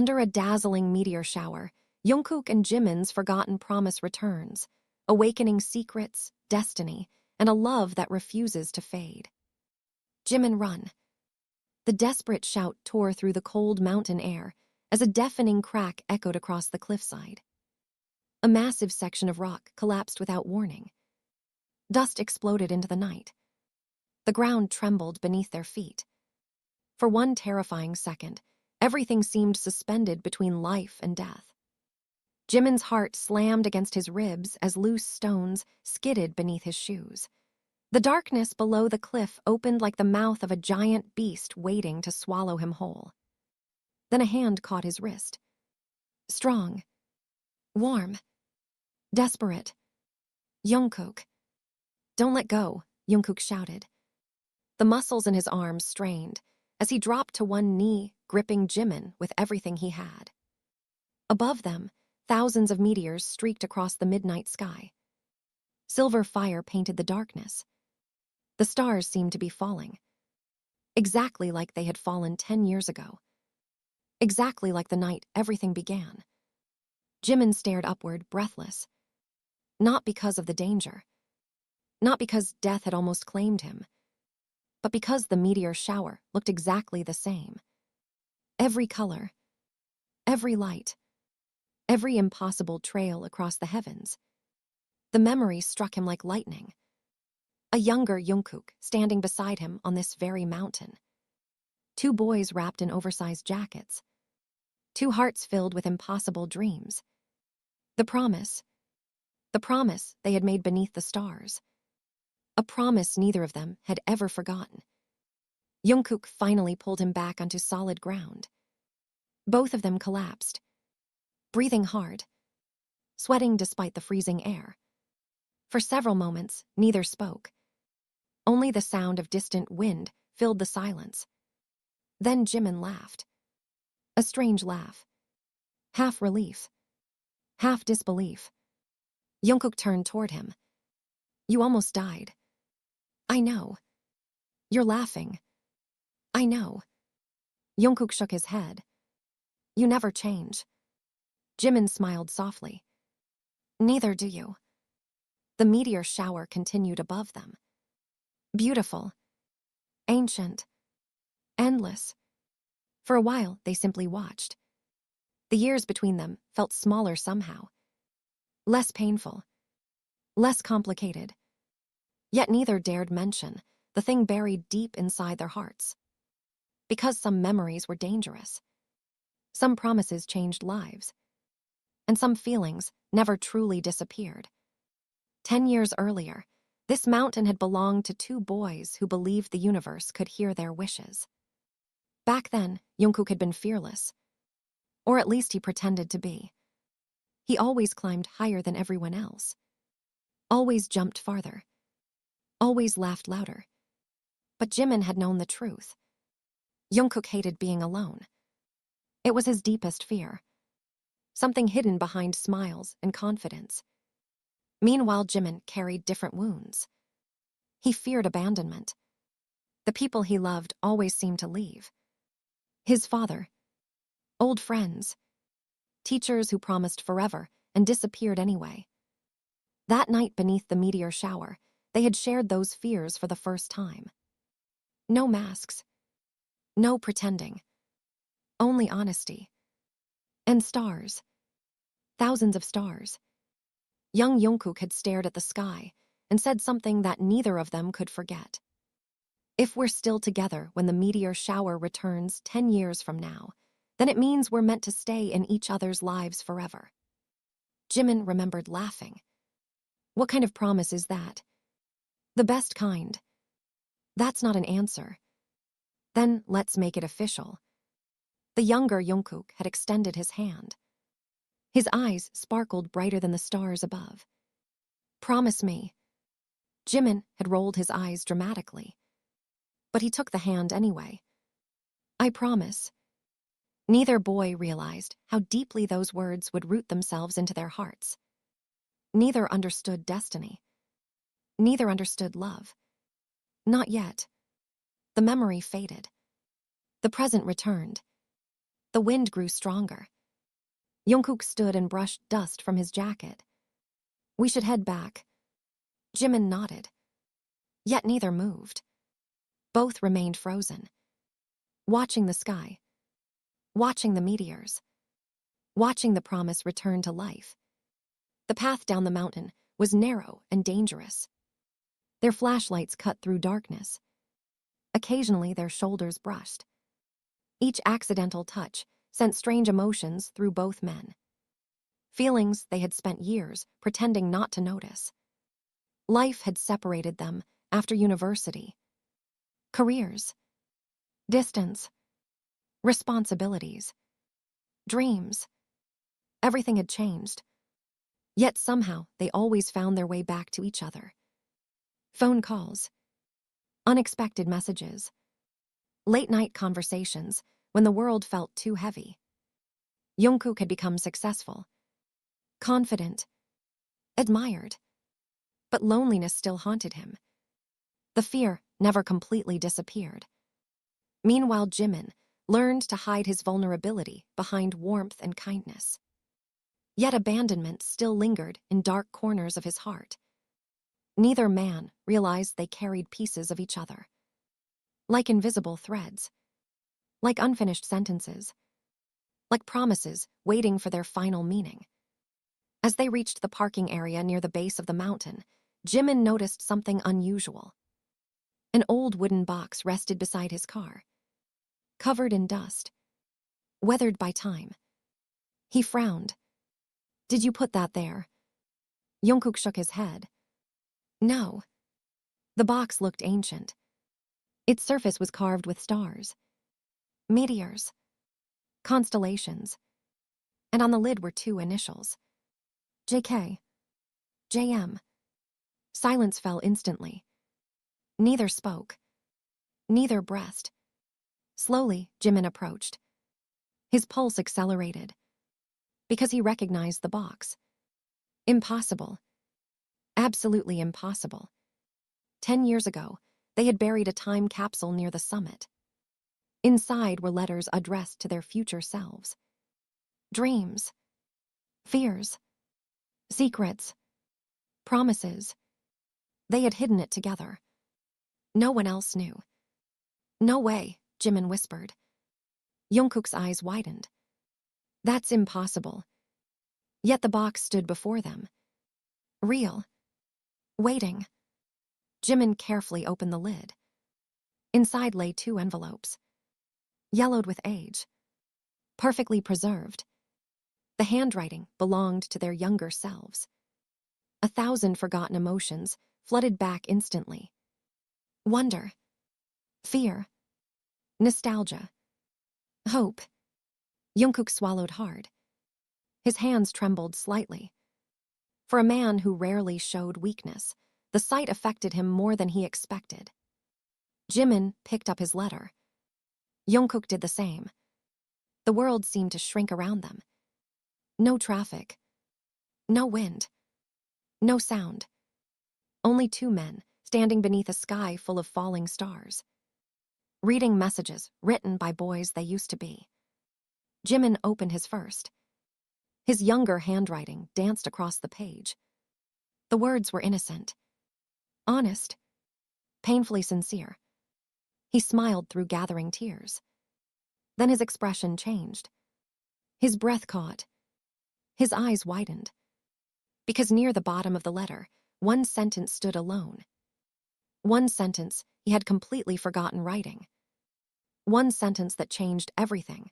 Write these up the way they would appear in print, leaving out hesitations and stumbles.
Under a dazzling meteor shower, Jungkook and Jimin's forgotten promise returns, awakening secrets, destiny, and a love that refuses to fade. Jimin, run! The desperate shout tore through the cold mountain air as a deafening crack echoed across the cliffside. A massive section of rock collapsed without warning. Dust exploded into the night. The ground trembled beneath their feet. For one terrifying second, everything seemed suspended between life and death. Jimin's heart slammed against his ribs as loose stones skidded beneath his shoes. The darkness below the cliff opened like the mouth of a giant beast waiting to swallow him whole. Then a hand caught his wrist. Strong. Warm. Desperate. Jungkook. Don't let go, Jungkook shouted. The muscles in his arms strained as he dropped to one knee, gripping Jimin with everything he had. Above them, thousands of meteors streaked across the midnight sky. Silver fire painted the darkness. The stars seemed to be falling. Exactly like they had fallen 10 years ago. Exactly like the night everything began. Jimin stared upward, breathless. Not because of the danger. Not because death had almost claimed him. But because the meteor shower looked exactly the same. Every color. Every light. Every impossible trail across the heavens. The memory struck him like lightning. A younger Jungkook standing beside him on this very mountain. Two boys wrapped in oversized jackets. Two hearts filled with impossible dreams. The promise they had made beneath the stars. A promise neither of them had ever forgotten. Jungkook finally pulled him back onto solid ground. Both of them collapsed, breathing hard, sweating despite the freezing air. For several moments, neither spoke. Only the sound of distant wind filled the silence. Then Jimin laughed. A strange laugh. Half relief. Half disbelief. Jungkook turned toward him. You almost died. I know. You're laughing. I know. Jungkook shook his head. You never change. Jimin smiled softly. Neither do you. The meteor shower continued above them. Beautiful. Ancient. Endless. For a while, they simply watched. The years between them felt smaller somehow. Less painful. Less complicated. Yet neither dared mention the thing buried deep inside their hearts. Because some memories were dangerous. Some promises changed lives. And some feelings never truly disappeared. 10 years earlier, this mountain had belonged to two boys who believed the universe could hear their wishes. Back then, Jungkook had been fearless. Or at least he pretended to be. He always climbed higher than everyone else. Always jumped farther. Always laughed louder. But Jimin had known the truth. Jungkook hated being alone. It was his deepest fear. Something hidden behind smiles and confidence. Meanwhile, Jimin carried different wounds. He feared abandonment. The people he loved always seemed to leave. His father. Old friends. Teachers who promised forever and disappeared anyway. That night beneath the meteor shower, they had shared those fears for the first time. No masks. No pretending. Only honesty. And stars. Thousands of stars. Young Jungkook had stared at the sky and said something that neither of them could forget. If we're still together when the meteor shower returns 10 years from now, then it means we're meant to stay in each other's lives forever. Jimin remembered laughing. What kind of promise is that? The best kind. That's not an answer. Then let's make it official. The younger Jungkook had extended his hand. His eyes sparkled brighter than the stars above. Promise me. Jimin had rolled his eyes dramatically. But he took the hand anyway. I promise. Neither boy realized how deeply those words would root themselves into their hearts. Neither understood destiny. Neither understood love. Not yet. The memory faded. The present returned. The wind grew stronger. Jungkook stood and brushed dust from his jacket. "We should head back." Jimin nodded. Yet neither moved. Both remained frozen, watching the sky, watching the meteors, watching the promise return to life. The path down the mountain was narrow and dangerous. Their flashlights cut through darkness. Occasionally their shoulders brushed. Each accidental touch sent strange emotions through both men. Feelings they had spent years pretending not to notice. Life had separated them after university. Careers, distance, responsibilities, dreams. Everything had changed. Yet somehow they always found their way back to each other. Phone calls, unexpected messages, late-night conversations when the world felt too heavy. Jungkook had become successful, confident, admired. But loneliness still haunted him. The fear never completely disappeared. Meanwhile, Jimin learned to hide his vulnerability behind warmth and kindness. Yet abandonment still lingered in dark corners of his heart. Neither man realized they carried pieces of each other. Like invisible threads, like unfinished sentences, like promises waiting for their final meaning. As they reached the parking area near the base of the mountain, Jimin noticed something unusual. An old wooden box rested beside his car, covered in dust, weathered by time. He frowned. "Did you put that there?" Jungkook shook his head. "No." The box looked ancient. Its surface was carved with stars, meteors, constellations, and on the lid were two initials. JK. JM. Silence fell instantly. Neither spoke. Neither breathed. Slowly, Jimin approached. His pulse accelerated. Because he recognized the box. Impossible. Absolutely impossible. 10 years ago, they had buried a time capsule near the summit. Inside were letters addressed to their future selves. Dreams. Fears. Secrets. Promises. They had hidden it together. No one else knew. "No way," Jimin whispered. Jungkook's eyes widened. "That's impossible." Yet the box stood before them. Real. Waiting. Jimin carefully opened the lid. Inside lay two envelopes. Yellowed with age. Perfectly preserved. The handwriting belonged to their younger selves. 1,000 forgotten emotions flooded back instantly. Wonder. Fear. Nostalgia. Hope. Jungkook swallowed hard. His hands trembled slightly. For a man who rarely showed weakness, the sight affected him more than he expected. Jimin picked up his letter. Jungkook did the same. The world seemed to shrink around them. No traffic. No wind. No sound. Only two men standing beneath a sky full of falling stars. Reading messages written by boys they used to be. Jimin opened his first. His younger handwriting danced across the page. The words were innocent. Honest. Painfully sincere. He smiled through gathering tears. Then his expression changed. His breath caught. His eyes widened. Because near the bottom of the letter, one sentence stood alone. One sentence he had completely forgotten writing. One sentence that changed everything.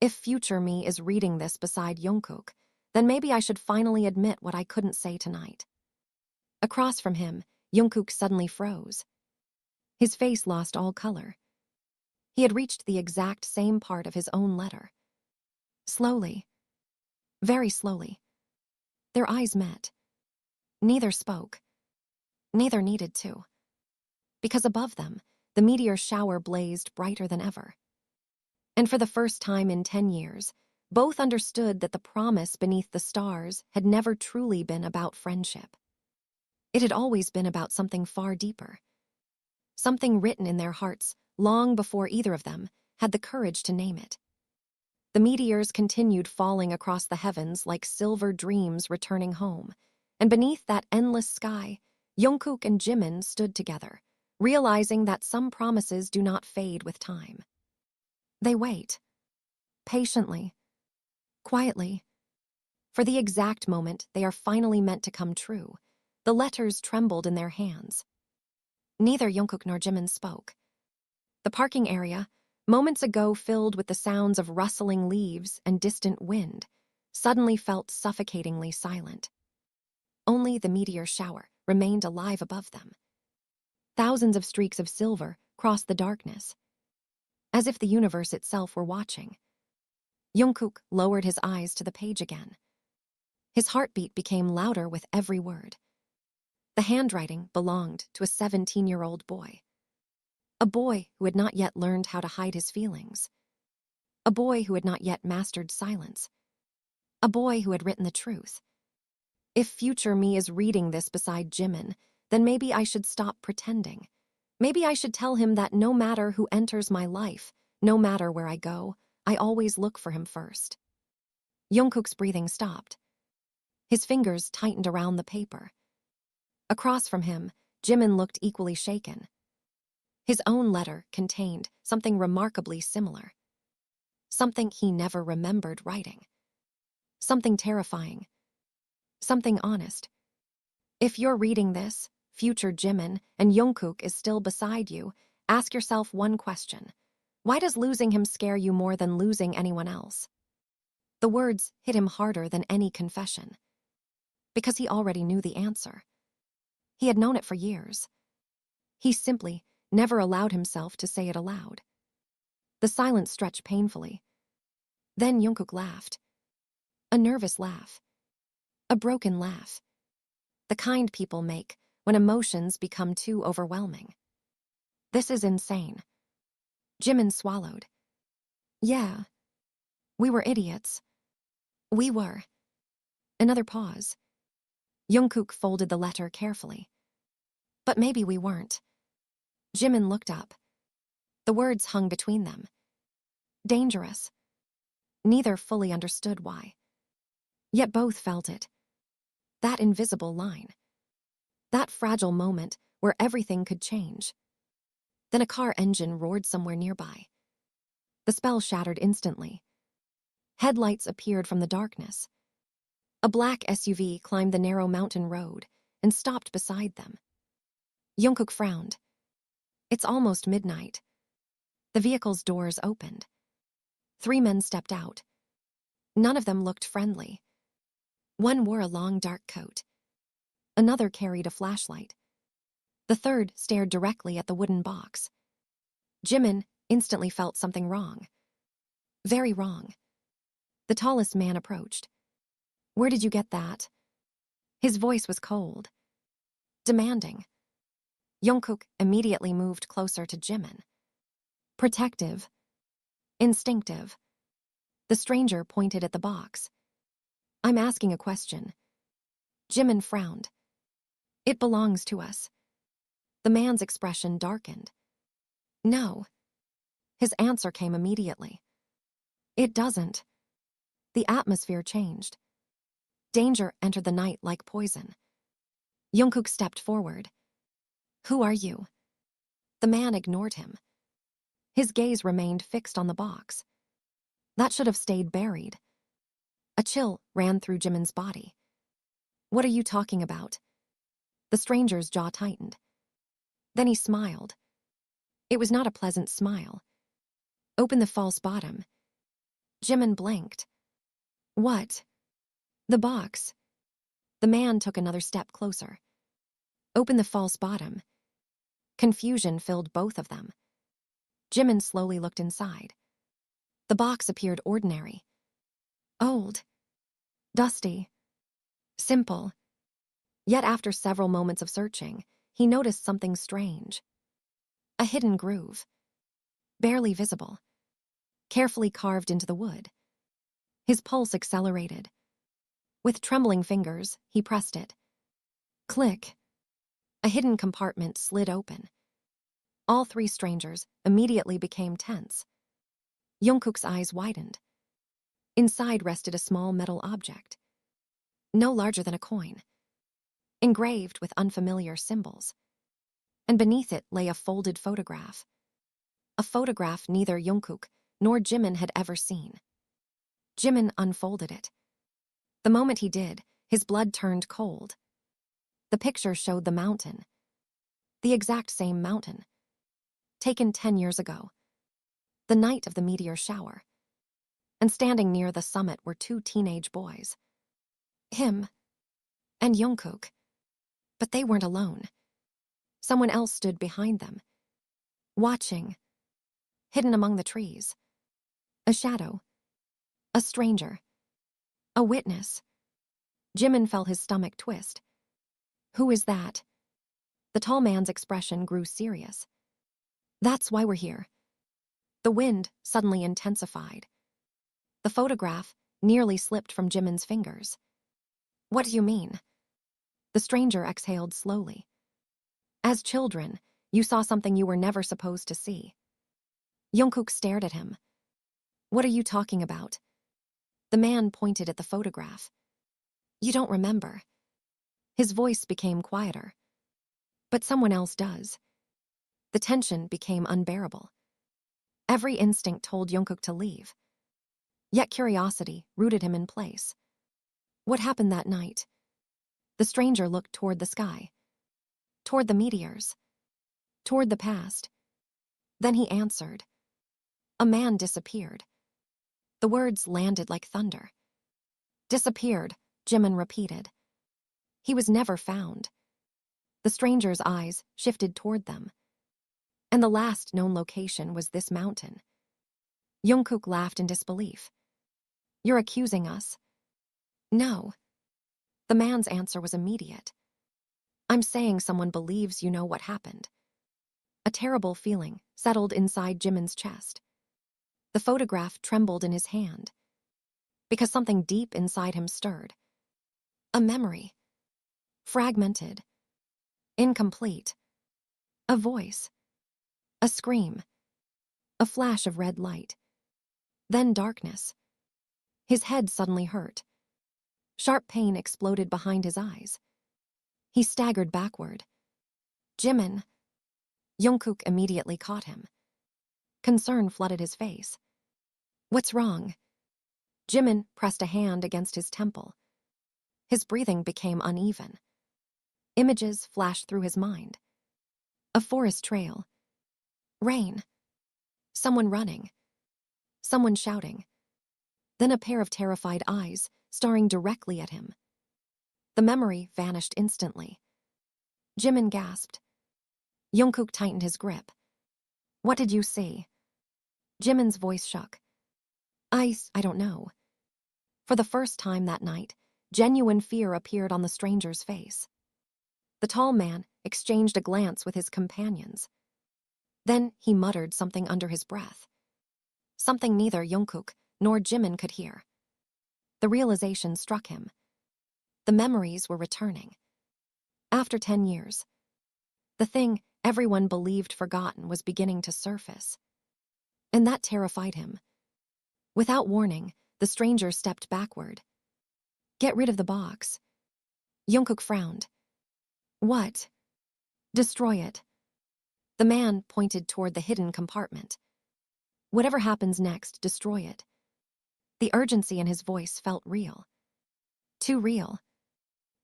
If future me is reading this beside Jungkook, then maybe I should finally admit what I couldn't say tonight. Across from him, Jungkook suddenly froze. His face lost all color. He had reached the exact same part of his own letter. Slowly, very slowly, their eyes met. Neither spoke. Neither needed to. Because above them, the meteor shower blazed brighter than ever. And for the first time in 10 years, both understood that the promise beneath the stars had never truly been about friendship. It had always been about something far deeper. Something written in their hearts long before either of them had the courage to name it. The meteors continued falling across the heavens like silver dreams returning home. And beneath that endless sky, Jungkook and Jimin stood together, realizing that some promises do not fade with time. They wait, patiently, quietly, for the exact moment they are finally meant to come true. The letters trembled in their hands. Neither Jungkook nor Jimin spoke. The parking area, moments ago filled with the sounds of rustling leaves and distant wind, suddenly felt suffocatingly silent. Only the meteor shower remained alive above them. Thousands of streaks of silver crossed the darkness, as if the universe itself were watching. Jungkook lowered his eyes to the page again. His heartbeat became louder with every word. The handwriting belonged to a 17-year-old boy. A boy who had not yet learned how to hide his feelings. A boy who had not yet mastered silence. A boy who had written the truth. If future me is reading this beside Jimin, then maybe I should stop pretending. Maybe I should tell him that no matter who enters my life, no matter where I go, I always look for him first. Jungkook's breathing stopped. His fingers tightened around the paper. Across from him, Jimin looked equally shaken. His own letter contained something remarkably similar. Something he never remembered writing. Something terrifying. Something honest. If you're reading this, future Jimin, and Jungkook is still beside you, ask yourself one question. Why does losing him scare you more than losing anyone else? The words hit him harder than any confession. Because he already knew the answer. He had known it for years. He simply never allowed himself to say it aloud. The silence stretched painfully. Then Jungkook laughed. A nervous laugh. A broken laugh. The kind people make when emotions become too overwhelming. This is insane. Jimin swallowed. Yeah. We were idiots. We were. Another pause. Jungkook folded the letter carefully. But maybe we weren't. Jimin looked up. The words hung between them. Dangerous. Neither fully understood why. Yet both felt it. That invisible line. That fragile moment where everything could change. Then a car engine roared somewhere nearby. The spell shattered instantly. Headlights appeared from the darkness. A black SUV climbed the narrow mountain road and stopped beside them. Jungkook frowned. It's almost midnight. The vehicle's doors opened. 3 men stepped out. None of them looked friendly. One wore a long dark coat. Another carried a flashlight. The third stared directly at the wooden box. Jimin instantly felt something wrong. Very wrong. The tallest man approached. Where did you get that? His voice was cold. Demanding. Jungkook immediately moved closer to Jimin. Protective. Instinctive. The stranger pointed at the box. I'm asking a question. Jimin frowned. It belongs to us. The man's expression darkened. No. His answer came immediately. It doesn't. The atmosphere changed. Danger entered the night like poison. Jungkook stepped forward. Who are you? The man ignored him. His gaze remained fixed on the box. That should have stayed buried. A chill ran through Jimin's body. What are you talking about? The stranger's jaw tightened. Then he smiled. It was not a pleasant smile. Open the false bottom. Jimin blinked. What? The box. The man took another step closer. Open the false bottom. Confusion filled both of them. Jimin slowly looked inside. The box appeared ordinary. Old. Dusty. Simple. Yet after several moments of searching, he noticed something strange. A hidden groove. Barely visible. Carefully carved into the wood. His pulse accelerated. With trembling fingers, he pressed it. Click. A hidden compartment slid open. All 3 strangers immediately became tense. Jungkook's eyes widened. Inside rested a small metal object, no larger than a coin, engraved with unfamiliar symbols. And beneath it lay a folded photograph. A photograph neither Jungkook nor Jimin had ever seen. Jimin unfolded it. The moment he did, his blood turned cold. The picture showed the mountain. The exact same mountain. Taken 10 years ago. The night of the meteor shower. And standing near the summit were two teenage boys. Him and Jungkook. But they weren't alone. Someone else stood behind them, watching, hidden among the trees. A shadow. A stranger. A witness. Jimin felt his stomach twist. Who is that? The tall man's expression grew serious. That's why we're here. The wind suddenly intensified. The photograph nearly slipped from Jimin's fingers. What do you mean? The stranger exhaled slowly. As children, you saw something you were never supposed to see. Jungkook stared at him. What are you talking about? The man pointed at the photograph. You don't remember. His voice became quieter. But someone else does. The tension became unbearable. Every instinct told Jungkook to leave. Yet curiosity rooted him in place. What happened that night? The stranger looked toward the sky. Toward the meteors. Toward the past. Then he answered. A man disappeared. The words landed like thunder. Disappeared, Jimin repeated. He was never found. The stranger's eyes shifted toward them. And the last known location was this mountain. Jungkook laughed in disbelief. You're accusing us? No. The man's answer was immediate. I'm saying someone believes you know what happened. A terrible feeling settled inside Jimin's chest. The photograph trembled in his hand. Because something deep inside him stirred. A memory. Fragmented. Incomplete. A voice. A scream. A flash of red light. Then darkness. His head suddenly hurt. Sharp pain exploded behind his eyes. He staggered backward. Jimin. Jungkook immediately caught him. Concern flooded his face. What's wrong? Jimin pressed a hand against his temple. His breathing became uneven. Images flashed through his mind. A forest trail. Rain. Someone running. Someone shouting. Then a pair of terrified eyes staring directly at him. The memory vanished instantly. Jimin gasped. Jungkook tightened his grip. What did you see? Jimin's voice shook. I don't know. For the first time that night, genuine fear appeared on the stranger's face. The tall man exchanged a glance with his companions. Then he muttered something under his breath. Something neither Jungkook nor Jimin could hear. The realization struck him. The memories were returning. After 10 years, the thing everyone believed forgotten was beginning to surface. And that terrified him. Without warning, the stranger stepped backward. Get rid of the box. Jungkook frowned. What? Destroy it. The man pointed toward the hidden compartment. Whatever happens next, destroy it. The urgency in his voice felt real. Too real.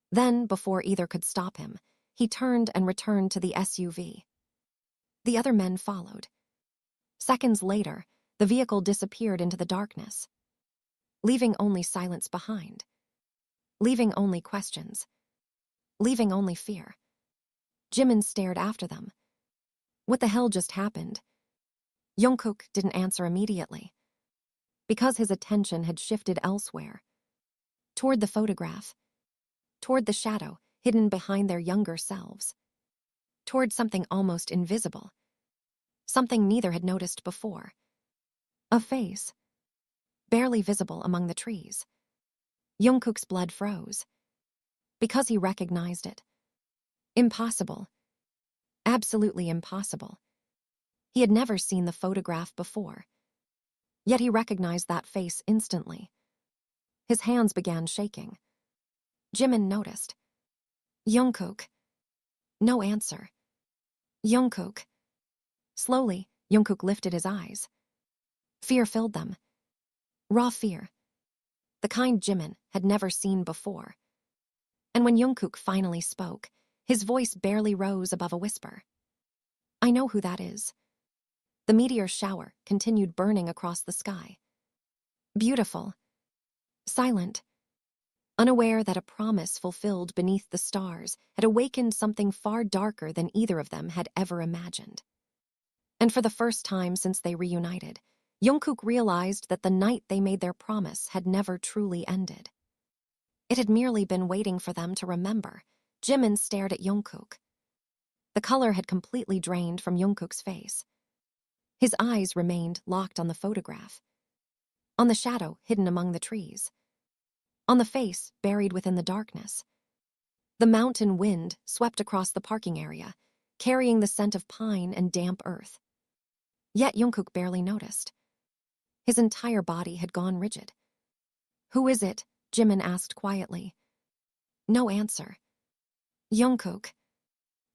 Then, before either could stop him, he turned and returned to the SUV. The other men followed. Seconds later, the vehicle disappeared into the darkness, leaving only silence behind, leaving only questions, leaving only fear. Jimin stared after them. What the hell just happened? Jungkook didn't answer immediately, because his attention had shifted elsewhere, toward the photograph, toward the shadow hidden behind their younger selves, toward something almost invisible, something neither had noticed before. A face, barely visible among the trees. Jungkook's blood froze, because he recognized it. Impossible. Absolutely impossible. He had never seen the photograph before. Yet he recognized that face instantly. His hands began shaking. Jimin noticed. Jungkook. No answer. Jungkook. Slowly, Jungkook lifted his eyes. Fear filled them. Raw fear. The kind Jimin had never seen before. And when Jungkook finally spoke, his voice barely rose above a whisper. I know who that is. The meteor shower continued burning across the sky. Beautiful. Silent. Unaware that a promise fulfilled beneath the stars had awakened something far darker than either of them had ever imagined. And for the first time since they reunited, Jungkook realized that the night they made their promise had never truly ended. It had merely been waiting for them to remember. Jimin stared at Jungkook. The color had completely drained from Jungkook's face. His eyes remained locked on the photograph, on the shadow hidden among the trees, on the face buried within the darkness. The mountain wind swept across the parking area, carrying the scent of pine and damp earth. Yet Jungkook barely noticed. His entire body had gone rigid. Who is it? Jimin asked quietly. No answer. Jungkook.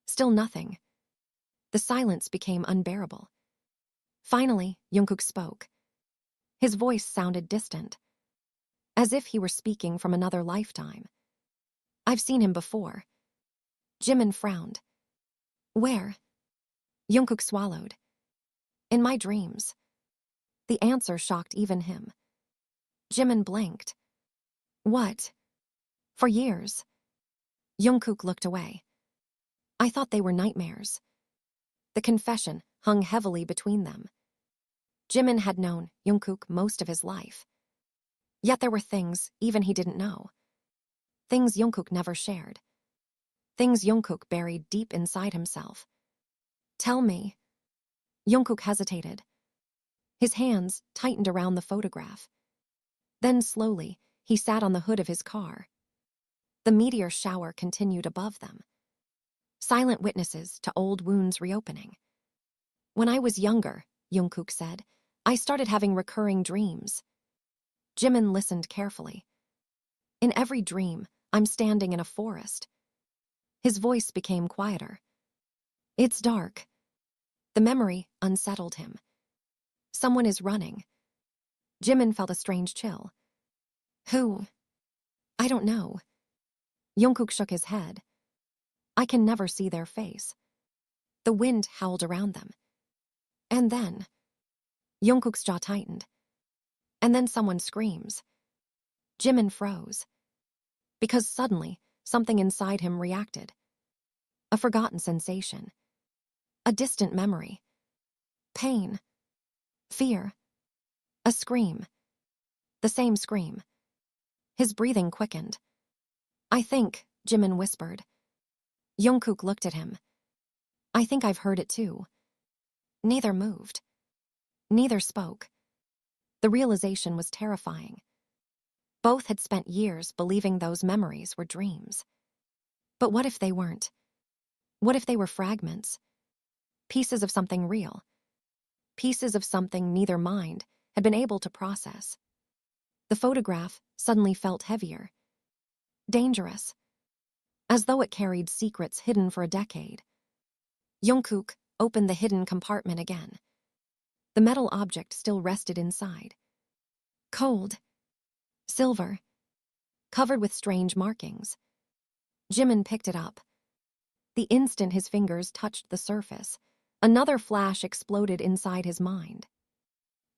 Still nothing. The silence became unbearable. Finally, Jungkook spoke. His voice sounded distant, as if he were speaking from another lifetime. I've seen him before. Jimin frowned. Where? Jungkook swallowed. In my dreams. The answer shocked even him. Jimin blinked. What? For years. Jungkook looked away. I thought they were nightmares. The confession hung heavily between them. Jimin had known Jungkook most of his life. Yet there were things even he didn't know. Things Jungkook never shared. Things Jungkook buried deep inside himself. Tell me. Jungkook hesitated. His hands tightened around the photograph. Then slowly, he sat on the hood of his car. The meteor shower continued above them. Silent witnesses to old wounds reopening. When I was younger, Jungkook said, I started having recurring dreams. Jimin listened carefully. In every dream, I'm standing in a forest. His voice became quieter. It's dark. The memory unsettled him. Someone is running. Jimin felt a strange chill. Who? I don't know. Jungkook shook his head. I can never see their face. The wind howled around them. And then, Jungkook's jaw tightened. And then someone screams. Jimin froze. Because suddenly, something inside him reacted. A forgotten sensation. A distant memory. Pain. Fear. A scream. The same scream. His breathing quickened. I think, Jimin whispered. Jungkook looked at him. I think I've heard it too. Neither moved. Neither spoke. The realization was terrifying. Both had spent years believing those memories were dreams. But what if they weren't? What if they were fragments? Pieces of something real. Pieces of something neither mind had been able to process. The photograph suddenly felt heavier. Dangerous. As though it carried secrets hidden for a decade. Jungkook opened the hidden compartment again. The metal object still rested inside. Cold. Silver. Covered with strange markings. Jimin picked it up. The instant his fingers touched the surface, another flash exploded inside his mind.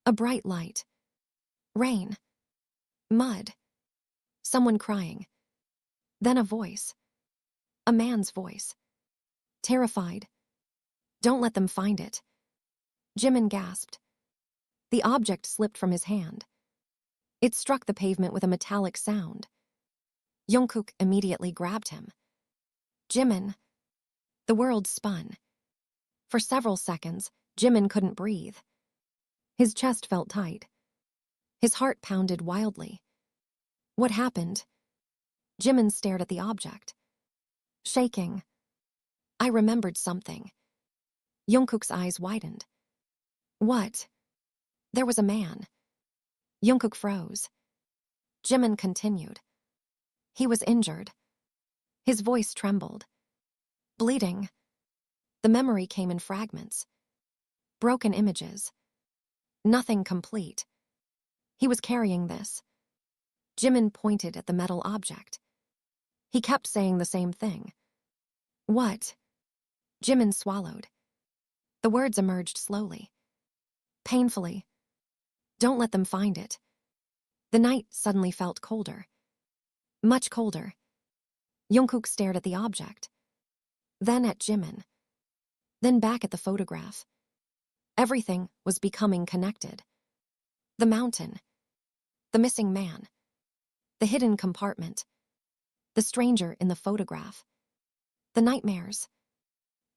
A bright light. Rain. Mud. Someone crying. Then a voice. A man's voice. Terrified. Don't let them find it. Jimin gasped. The object slipped from his hand. It struck the pavement with a metallic sound. Jungkook immediately grabbed him. Jimin. The world spun. For several seconds, Jimin couldn't breathe. His chest felt tight. His heart pounded wildly. What happened? Jimin stared at the object. Shaking. I remembered something. Jungkook's eyes widened. What? There was a man. Jungkook froze. Jimin continued. He was injured. His voice trembled. Bleeding. The memory came in fragments. Broken images. Nothing complete. He was carrying this. Jimin pointed at the metal object. He kept saying the same thing. What? Jimin swallowed. The words emerged slowly. Painfully. Don't let them find it. The night suddenly felt colder. Much colder. Jungkook stared at the object. Then at Jimin. Then back at the photograph. Everything was becoming connected. The mountain. The missing man. The hidden compartment. The stranger in the photograph. The nightmares.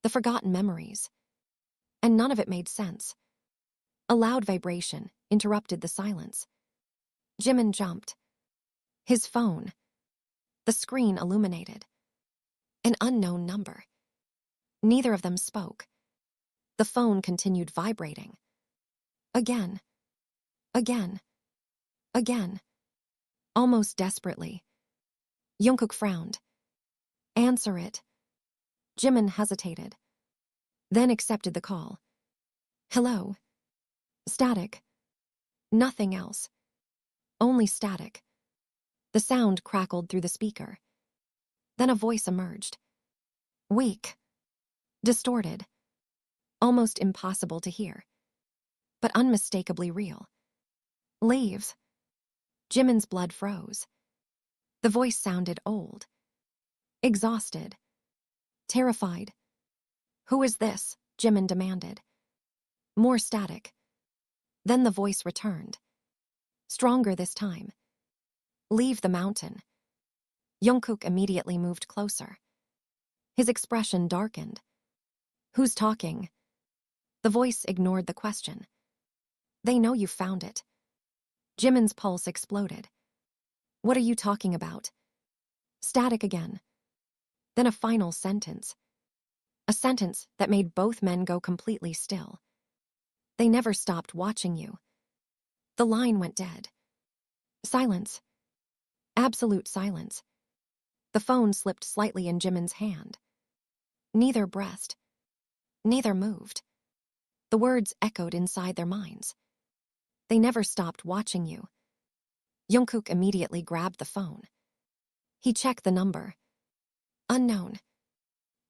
The forgotten memories. And none of it made sense. A loud vibration interrupted the silence. Jimin jumped. His phone. The screen illuminated. An unknown number. Neither of them spoke. The phone continued vibrating. Again. Again. Again. Almost desperately. Jungkook frowned. Answer it. Jimin hesitated. Then accepted the call. Hello. Static. Nothing else. Only static. The sound crackled through the speaker. Then a voice emerged. Weak. Distorted. Almost impossible to hear. But unmistakably real. Leave. Jimin's blood froze. The voice sounded old. Exhausted. Terrified. Who is this? Jimin demanded. More static. Then the voice returned. Stronger this time. Leave the mountain. Jungkook immediately moved closer. His expression darkened. Who's talking? The voice ignored the question. They know you found it. Jimin's pulse exploded. What are you talking about? Static again. Then a final sentence. A sentence that made both men go completely still. They never stopped watching you. The line went dead. Silence. Absolute silence. The phone slipped slightly in Jimin's hand. Neither breathed. Neither moved. The words echoed inside their minds. They never stopped watching you. Jungkook immediately grabbed the phone. He checked the number. Unknown.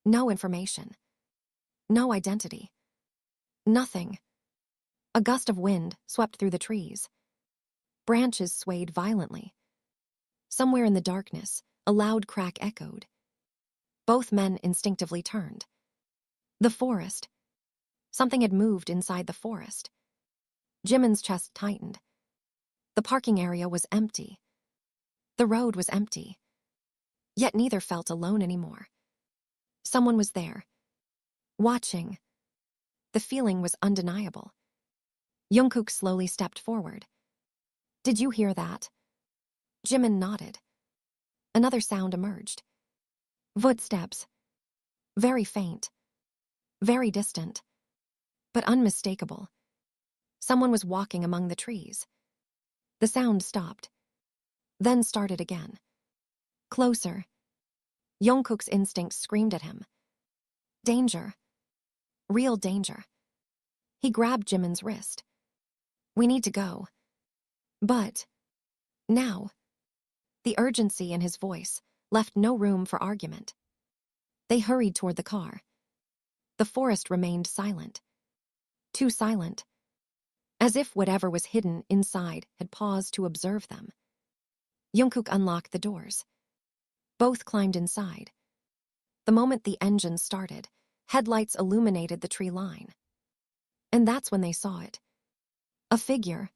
No information. No identity. Nothing. A gust of wind swept through the trees. Branches swayed violently. Somewhere in the darkness, a loud crack echoed. Both men instinctively turned. The forest. Something had moved inside the forest. Jimin's chest tightened. The parking area was empty. The road was empty. Yet neither felt alone anymore. Someone was there. Watching. The feeling was undeniable. Jungkook slowly stepped forward. Did you hear that? Jimin nodded. Another sound emerged. Footsteps. Very faint. Very distant. But unmistakable. Someone was walking among the trees. The sound stopped. Then started again. Closer. Jungkook's instincts screamed at him. Danger. Real danger. He grabbed Jimin's wrist. We need to go. But. Now. The urgency in his voice left no room for argument. They hurried toward the car. The forest remained silent. Too silent. As if whatever was hidden inside had paused to observe them. Jungkook unlocked the doors. Both climbed inside. The moment the engine started, headlights illuminated the tree line. And that's when they saw it. A figure.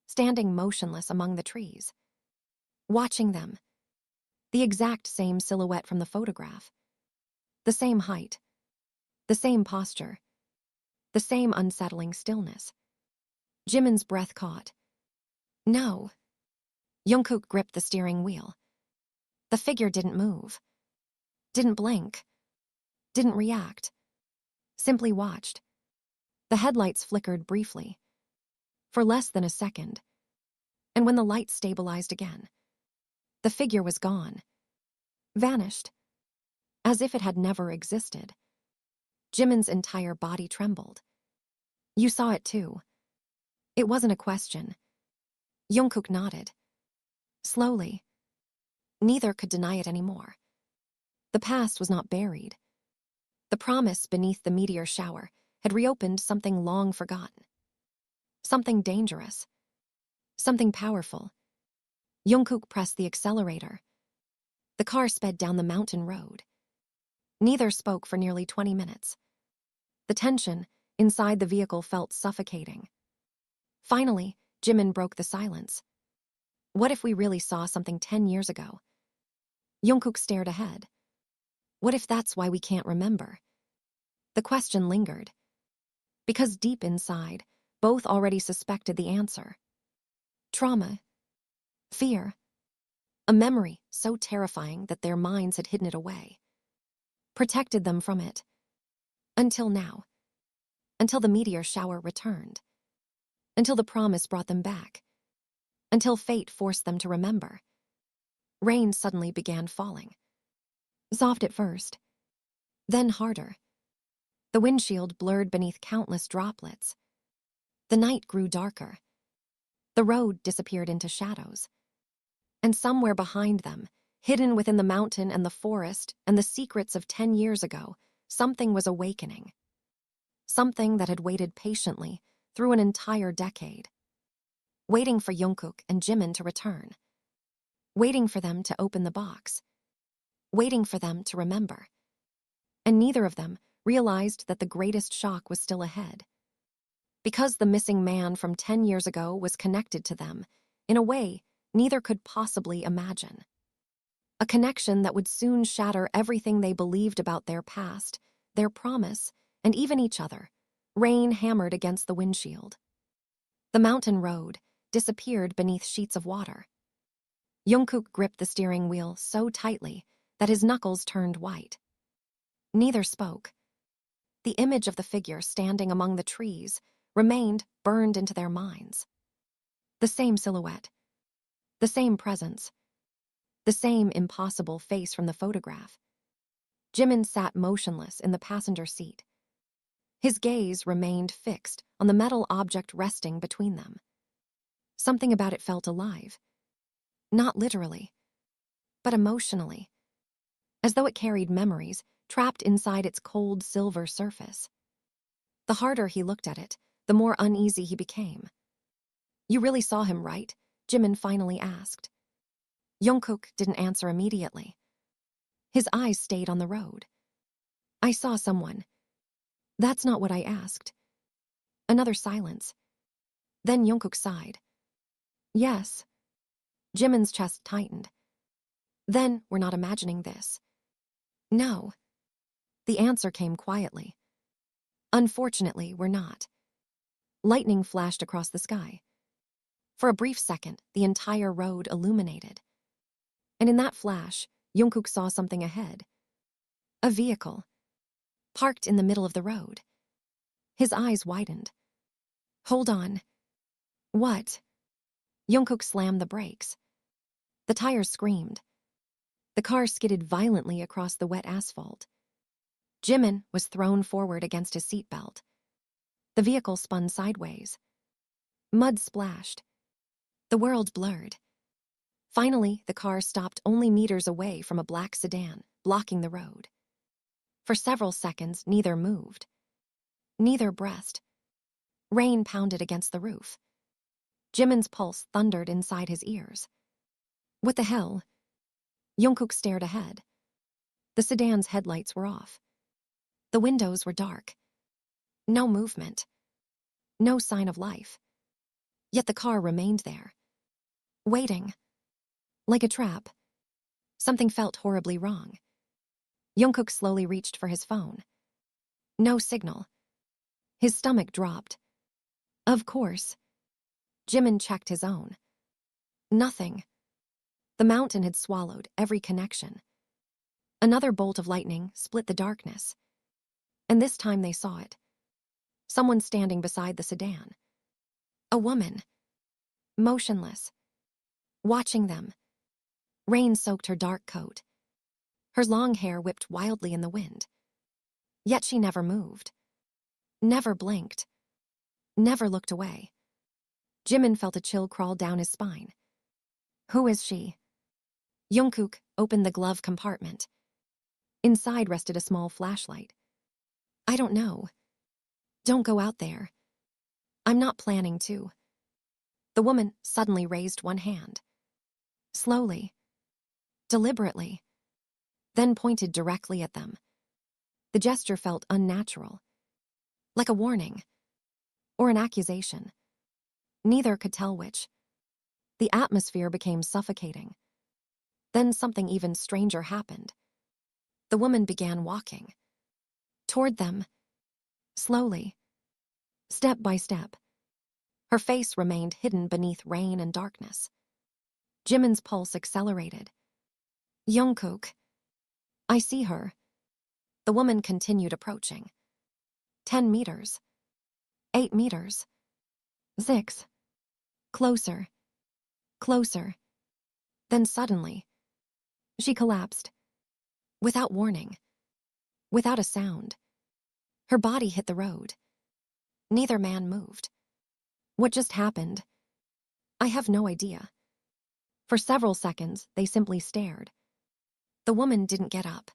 Standing motionless among the trees. Watching them. The exact same silhouette from the photograph. The same height. The same posture. The same unsettling stillness. Jimin's breath caught. No. Jungkook gripped the steering wheel. The figure didn't move. Didn't blink. Didn't react. Simply watched. The headlights flickered briefly. For less than a second. And when the light stabilized again, the figure was gone, vanished, as if it had never existed. Jimin's entire body trembled. You saw it too. It wasn't a question. Jungkook nodded. Slowly. Neither could deny it anymore. The past was not buried. The promise beneath the meteor shower had reopened something long forgotten. Something dangerous. Something powerful. Jungkook pressed the accelerator. The car sped down the mountain road. Neither spoke for nearly 20 minutes. The tension inside the vehicle felt suffocating. Finally, Jimin broke the silence. What if we really saw something 10 years ago? Jungkook stared ahead. What if that's why we can't remember? The question lingered. Because deep inside, both already suspected the answer. Trauma. Fear. A memory so terrifying that their minds had hidden it away. Protected them from it. Until now. Until the meteor shower returned. Until the promise brought them back. Until fate forced them to remember. Rain suddenly began falling. Soft at first. Then harder. The windshield blurred beneath countless droplets. The night grew darker. The road disappeared into shadows. And somewhere behind them, hidden within the mountain and the forest and the secrets of 10 years ago, something was awakening. Something that had waited patiently through an entire decade. Waiting for Jungkook and Jimin to return. Waiting for them to open the box. Waiting for them to remember. And neither of them realized that the greatest shock was still ahead. Because the missing man from 10 years ago was connected to them, in a way neither could possibly imagine. A connection that would soon shatter everything they believed about their past, their promise, and even each other. Rain hammered against the windshield. The mountain road disappeared beneath sheets of water. Jungkook gripped the steering wheel so tightly that his knuckles turned white. Neither spoke. The image of the figure standing among the trees remained burned into their minds. The same silhouette. The same presence. The same impossible face from the photograph. Jimin sat motionless in the passenger seat. His gaze remained fixed on the metal object resting between them. Something about it felt alive. Not literally, but emotionally. As though it carried memories trapped inside its cold silver surface. The harder he looked at it, the more uneasy he became. You really saw him, right? Jimin finally asked. Jungkook didn't answer immediately. His eyes stayed on the road. I saw someone. That's not what I asked. Another silence. Then Jungkook sighed. Yes. Jimin's chest tightened. Then we're not imagining this. No. The answer came quietly. Unfortunately, we're not. Lightning flashed across the sky. For a brief second, the entire road illuminated. And in that flash, Jungkook saw something ahead. A vehicle. Parked in the middle of the road. His eyes widened. Hold on. What? Jungkook slammed the brakes. The tires screamed. The car skidded violently across the wet asphalt. Jimin was thrown forward against his seatbelt. The vehicle spun sideways. Mud splashed. The world blurred. Finally, the car stopped only meters away from a black sedan, blocking the road. For several seconds, neither moved. Neither breathed. Rain pounded against the roof. Jimin's pulse thundered inside his ears. What the hell? Jungkook stared ahead. The sedan's headlights were off. The windows were dark. No movement. No sign of life. Yet the car remained there. Waiting. Like a trap. Something felt horribly wrong. Jungkook slowly reached for his phone. No signal. His stomach dropped. Of course. Jimin checked his own. Nothing. The mountain had swallowed every connection. Another bolt of lightning split the darkness. And this time they saw it. Someone standing beside the sedan. A woman. Motionless. Watching them, rain soaked her dark coat. Her long hair whipped wildly in the wind. Yet she never moved, never blinked, never looked away. Jimin felt a chill crawl down his spine. Who is she? Jungkook opened the glove compartment. Inside rested a small flashlight. I don't know. Don't go out there. I'm not planning to. The woman suddenly raised one hand. Slowly, deliberately, then pointed directly at them. The gesture felt unnatural, like a warning, or an accusation. Neither could tell which. The atmosphere became suffocating. Then something even stranger happened. The woman began walking. Toward them. Slowly. Step by step. Her face remained hidden beneath rain and darkness. Jimin's pulse accelerated. Jungkook. I see her. The woman continued approaching. 10 meters. 8 meters. 6. Closer. Closer. Then suddenly, she collapsed. Without warning. Without a sound. Her body hit the road. Neither man moved. What just happened? I have no idea. For several seconds, they simply stared. The woman didn't get up.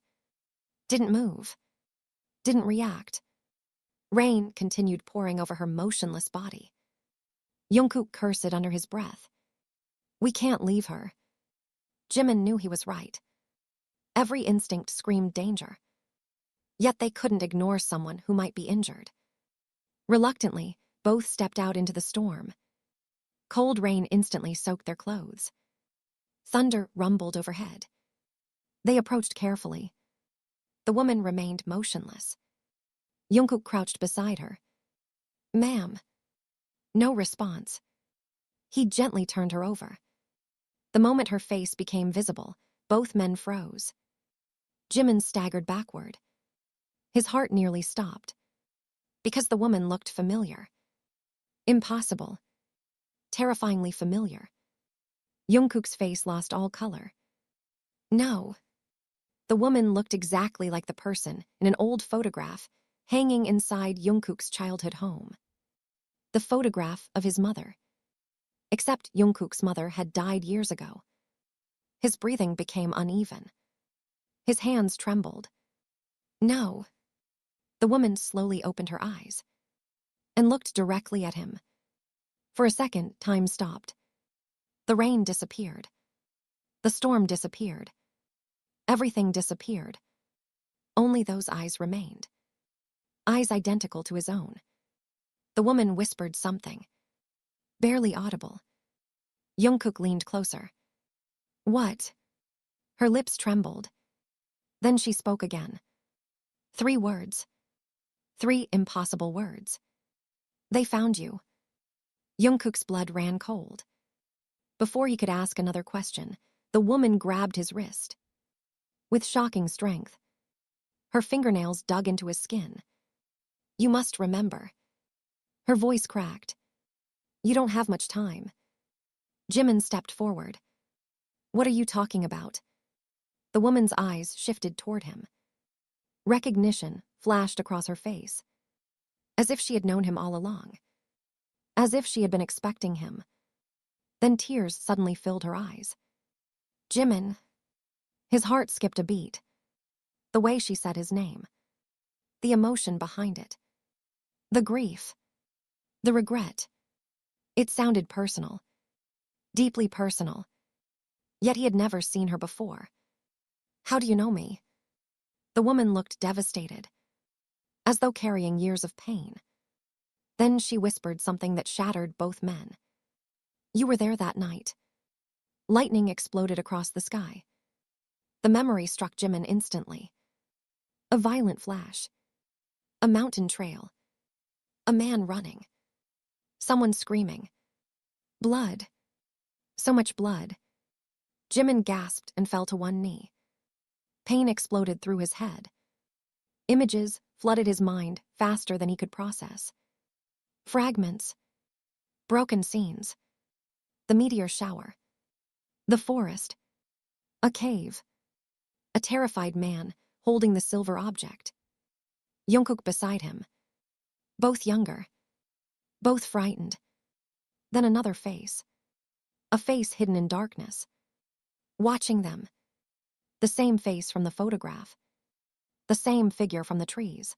Didn't move. Didn't react. Rain continued pouring over her motionless body. Jungkook cursed under his breath. We can't leave her. Jimin knew he was right. Every instinct screamed danger. Yet they couldn't ignore someone who might be injured. Reluctantly, both stepped out into the storm. Cold rain instantly soaked their clothes. Thunder rumbled overhead. They approached carefully. The woman remained motionless. Jungkook crouched beside her. Ma'am. No response. He gently turned her over. The moment her face became visible, both men froze. Jimin staggered backward. His heart nearly stopped. Because the woman looked familiar. Impossible. Terrifyingly familiar. Jungkook's face lost all color. No. The woman looked exactly like the person in an old photograph hanging inside Jungkook's childhood home. The photograph of his mother. Except Jungkook's mother had died years ago. His breathing became uneven. His hands trembled. No. The woman slowly opened her eyes and looked directly at him. For a second, time stopped. The rain disappeared. The storm disappeared. Everything disappeared. Only those eyes remained. Eyes identical to his own. The woman whispered something. Barely audible. Jungkook leaned closer. What? Her lips trembled. Then she spoke again. 3 words. 3 impossible words. They found you. Jungkook's blood ran cold. Before he could ask another question, the woman grabbed his wrist. With shocking strength. Her fingernails dug into his skin. You must remember. Her voice cracked. You don't have much time. Jimin stepped forward. What are you talking about? The woman's eyes shifted toward him. Recognition flashed across her face. As if she had known him all along. As if she had been expecting him. Then tears suddenly filled her eyes. Jimin. His heart skipped a beat. The way she said his name. The emotion behind it. The grief. The regret. It sounded personal. Deeply personal. Yet he had never seen her before. How do you know me? The woman looked devastated. As though carrying years of pain. Then she whispered something that shattered both men. You were there that night. Lightning exploded across the sky. The memory struck Jimin instantly. A violent flash. A mountain trail. A man running. Someone screaming. Blood. So much blood. Jimin gasped and fell to one knee. Pain exploded through his head. Images flooded his mind faster than he could process. Fragments. Broken scenes. The meteor shower. The forest. A cave. A terrified man holding the silver object. Jungkook beside him. Both younger. Both frightened. Then another face. A face hidden in darkness. Watching them. The same face from the photograph. The same figure from the trees.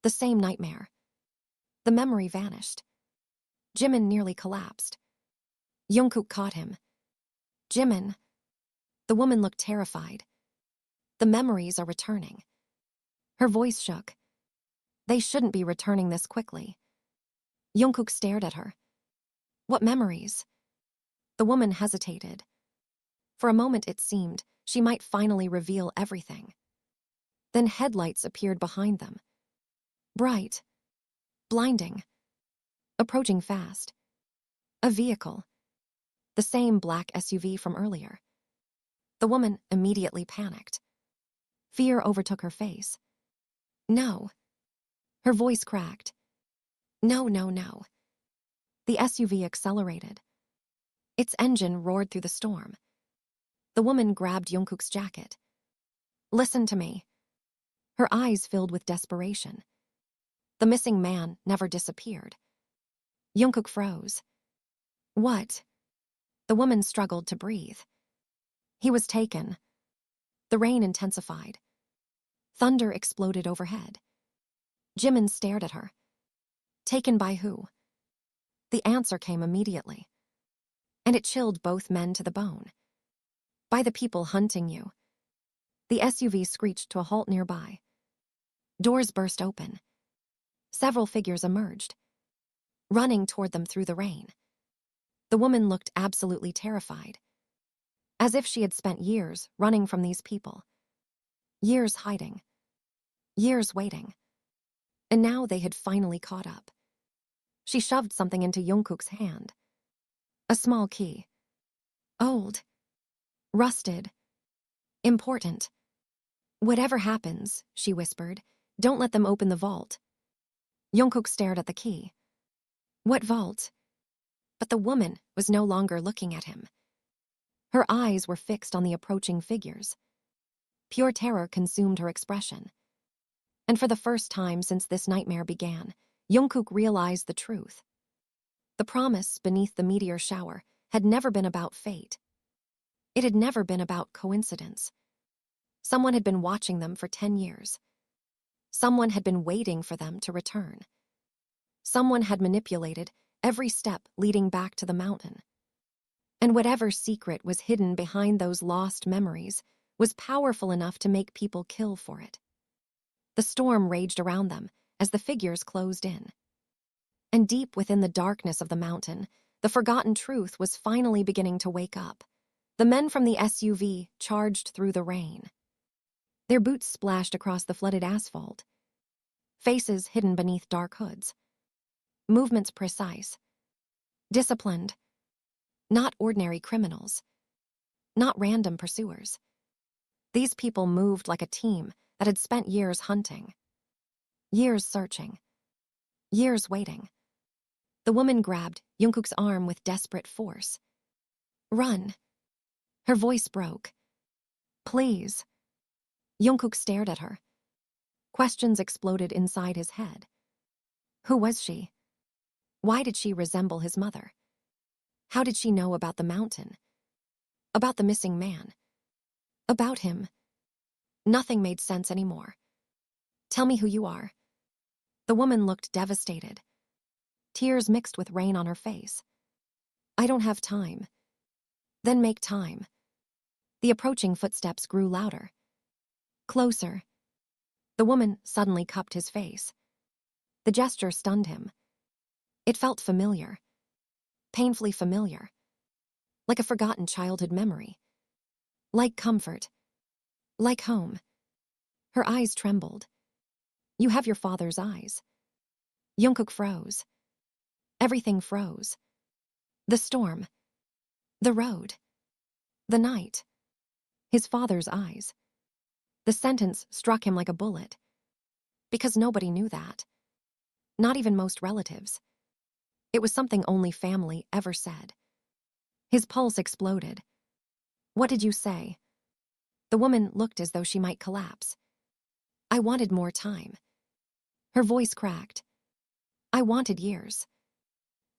The same nightmare. The memory vanished. Jimin nearly collapsed. Jungkook caught him. Jimin. The woman looked terrified. The memories are returning. Her voice shook. They shouldn't be returning this quickly. Jungkook stared at her. What memories? The woman hesitated. For a moment it seemed she might finally reveal everything. Then headlights appeared behind them. Bright. Blinding. Approaching fast. A vehicle. The same black SUV from earlier. The woman immediately panicked. Fear overtook her face. No. Her voice cracked. No, no, no. The SUV accelerated. Its engine roared through the storm. The woman grabbed Jungkook's jacket. Listen to me. Her eyes filled with desperation. The missing man never disappeared. Jungkook froze. What? The woman struggled to breathe. He was taken. The rain intensified. Thunder exploded overhead. Jimin stared at her. Taken by who? The answer came immediately. And it chilled both men to the bone. By the people hunting you. The SUV screeched to a halt nearby. Doors burst open. Several figures emerged, running toward them through the rain. The woman looked absolutely terrified, as if she had spent years running from these people. Years hiding. Years waiting. And now they had finally caught up. She shoved something into Jungkook's hand. A small key. Old. Rusted. Important. Whatever happens, she whispered, don't let them open the vault. Jungkook stared at the key. What vault? But the woman was no longer looking at him. Her eyes were fixed on the approaching figures. Pure terror consumed her expression. And for the first time since this nightmare began, Jungkook realized the truth. The promise beneath the meteor shower had never been about fate. It had never been about coincidence. Someone had been watching them for 10 years. Someone had been waiting for them to return. Someone had manipulated every step leading back to the mountain. And whatever secret was hidden behind those lost memories was powerful enough to make people kill for it. The storm raged around them as the figures closed in. And deep within the darkness of the mountain, the forgotten truth was finally beginning to wake up. The men from the SUV charged through the rain. Their boots splashed across the flooded asphalt. Faces hidden beneath dark hoods. Movements precise. Disciplined. Not ordinary criminals. Not random pursuers. These people moved like a team that had spent years hunting. Years searching. Years waiting. The woman grabbed Jungkook's arm with desperate force. Run. Her voice broke. Please. Jungkook stared at her. Questions exploded inside his head. Who was she? Why did she resemble his mother? How did she know about the mountain? About the missing man? About him? Nothing made sense anymore. Tell me who you are. The woman looked devastated. Tears mixed with rain on her face. I don't have time. Then make time. The approaching footsteps grew louder. Closer. The woman suddenly cupped his face. The gesture stunned him. It felt familiar. Painfully familiar. Like a forgotten childhood memory. Like comfort. Like home. Her eyes trembled. You have your father's eyes. Jungkook froze. Everything froze. The storm. The road. The night. His father's eyes. The sentence struck him like a bullet. Because nobody knew that. Not even most relatives. It was something only family ever said. His pulse exploded. What did you say? The woman looked as though she might collapse. I wanted more time. Her voice cracked. I wanted years.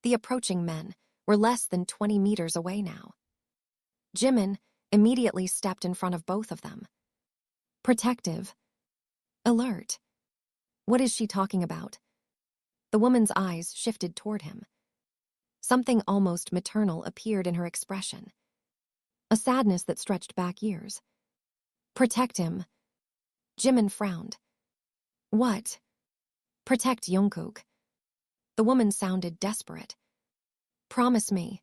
The approaching men were less than 20 meters away now. Jimin immediately stepped in front of both of them. Protective. Alert. What is she talking about? The woman's eyes shifted toward him. Something almost maternal appeared in her expression. A sadness that stretched back years. Protect him. Jimin frowned. What? Protect Jungkook. The woman sounded desperate. Promise me.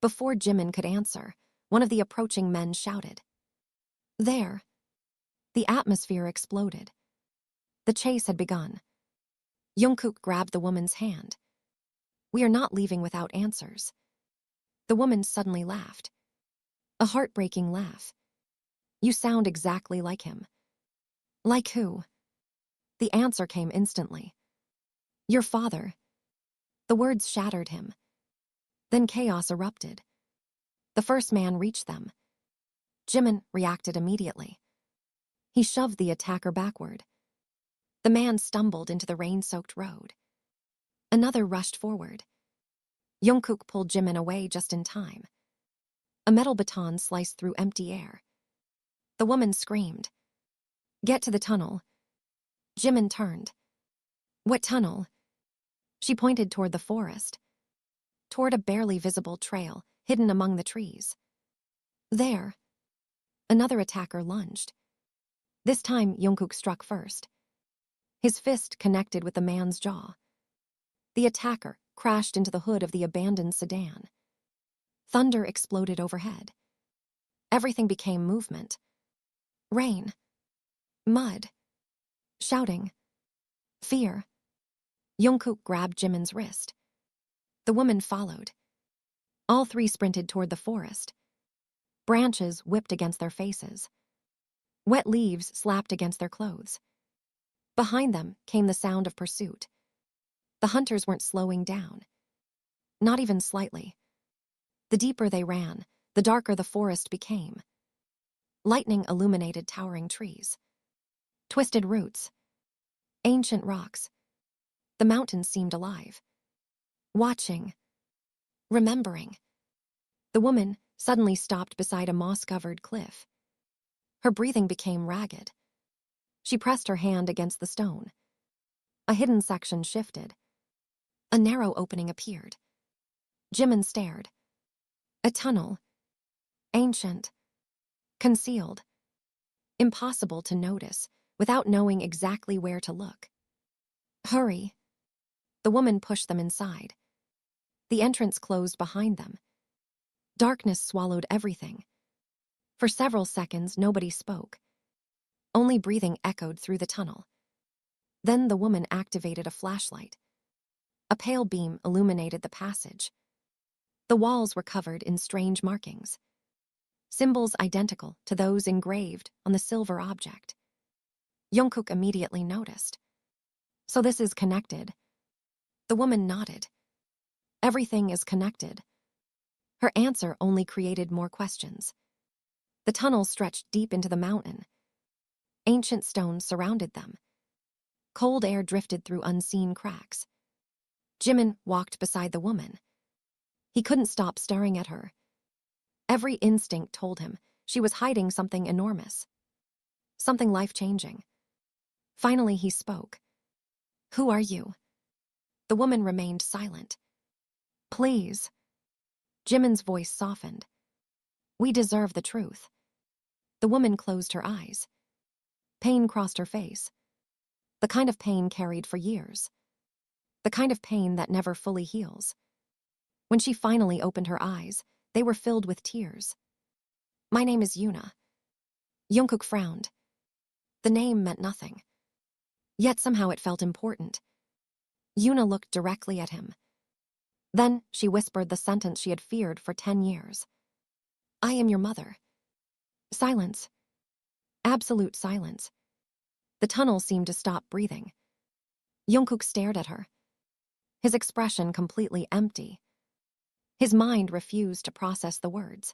Before Jimin could answer, one of the approaching men shouted. There. The atmosphere exploded. The chase had begun. Jungkook grabbed the woman's hand. We are not leaving without answers. The woman suddenly laughed. A heartbreaking laugh. You sound exactly like him. Like who? The answer came instantly. Your father. The words shattered him. Then chaos erupted. The first man reached them. Jimin reacted immediately. He shoved the attacker backward. The man stumbled into the rain-soaked road. Another rushed forward. Jungkook pulled Jimin away just in time. A metal baton sliced through empty air. The woman screamed. Get to the tunnel. Jimin turned. What tunnel? She pointed toward the forest. Toward a barely visible trail hidden among the trees. There. Another attacker lunged. This time, Jungkook struck first. His fist connected with the man's jaw. The attacker crashed into the hood of the abandoned sedan. Thunder exploded overhead. Everything became movement. Rain. Mud. Shouting. Fear. Jungkook grabbed Jimin's wrist. The woman followed. All three sprinted toward the forest. Branches whipped against their faces. Wet leaves slapped against their clothes. Behind them came the sound of pursuit. The hunters weren't slowing down. Not even slightly. The deeper they ran, the darker the forest became. Lightning illuminated towering trees. Twisted roots. Ancient rocks. The mountains seemed alive. Watching. Remembering. The woman suddenly stopped beside a moss-covered cliff. Her breathing became ragged. She pressed her hand against the stone. A hidden section shifted. A narrow opening appeared. Jimin stared. A tunnel. Ancient. Concealed. Impossible to notice without knowing exactly where to look. Hurry. The woman pushed them inside. The entrance closed behind them. Darkness swallowed everything. For several seconds, nobody spoke. Only breathing echoed through the tunnel. Then the woman activated a flashlight. A pale beam illuminated the passage. The walls were covered in strange markings. Symbols identical to those engraved on the silver object. Jungkook immediately noticed. So this is connected. The woman nodded. Everything is connected. Her answer only created more questions. The tunnel stretched deep into the mountain. Ancient stones surrounded them. Cold air drifted through unseen cracks. Jimin walked beside the woman. He couldn't stop staring at her. Every instinct told him she was hiding something enormous. Something life-changing. Finally, he spoke. Who are you? The woman remained silent. Please. Jimin's voice softened. We deserve the truth. The woman closed her eyes. Pain crossed her face. The kind of pain carried for years. The kind of pain that never fully heals. When she finally opened her eyes, they were filled with tears. My name is Yuna. Jungkook frowned. The name meant nothing. Yet somehow it felt important. Yuna looked directly at him. Then she whispered the sentence she had feared for 10 years. I am your mother. Silence. Absolute silence. The tunnel seemed to stop breathing. Jungkook stared at her. His expression completely empty. His mind refused to process the words.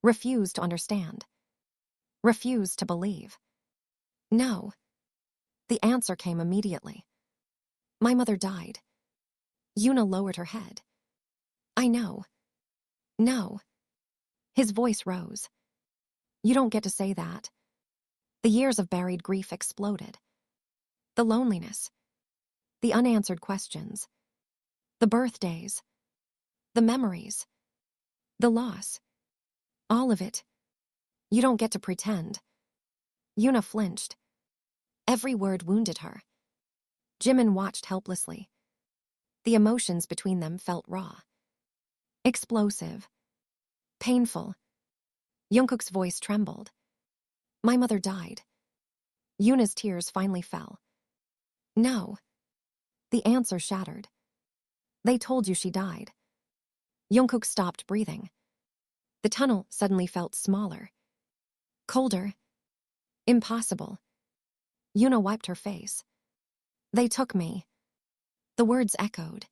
refused to understand, refused to believe. No. The answer came immediately. My mother died. Yuna lowered her head. I know. No. His voice rose. You don't get to say that. The years of buried grief exploded. The loneliness. The unanswered questions. The birthdays. The memories. The loss. All of it. You don't get to pretend. Yuna flinched. Every word wounded her. Jimin watched helplessly. The emotions between them felt raw. Explosive. Painful. Jungkook's voice trembled. My mother died. Yuna's tears finally fell. No. The answer shattered. They told you she died. Jungkook stopped breathing. The tunnel suddenly felt smaller. Colder. Impossible. Yuna wiped her face. They took me. The words echoed.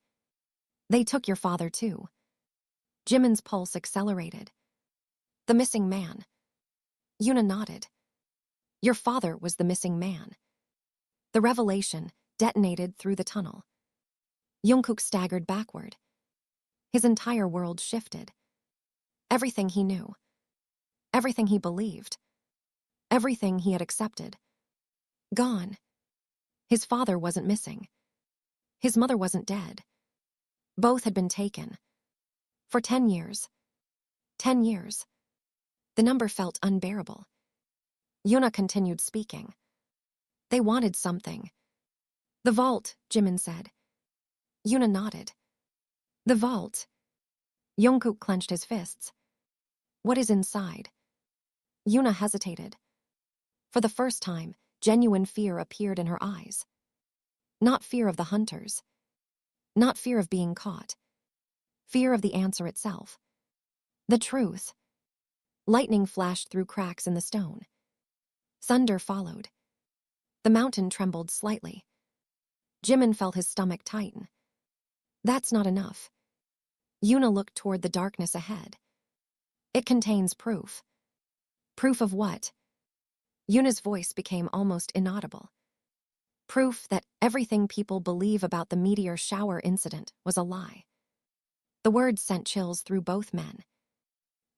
They took your father too. Jimin's pulse accelerated. The missing man. Yuna nodded. Your father was the missing man. The revelation detonated through the tunnel. Jungkook staggered backward. His entire world shifted. Everything he knew. Everything he believed. Everything he had accepted. Gone. His father wasn't missing. His mother wasn't dead. Both had been taken. For 10 years. 10 years. The number felt unbearable. Yuna continued speaking. They wanted something. The vault, Jimin said. Yuna nodded. The vault. Jungkook clenched his fists. What is inside? Yuna hesitated. For the first time, genuine fear appeared in her eyes. Not fear of the hunters. Not fear of being caught. Fear of the answer itself. The truth. Lightning flashed through cracks in the stone. Thunder followed. The mountain trembled slightly. Jimin felt his stomach tighten. That's not enough. Yuna looked toward the darkness ahead. It contains proof. Proof of what? Yuna's voice became almost inaudible. Proof that everything people believe about the Meteor Shower incident was a lie. The words sent chills through both men.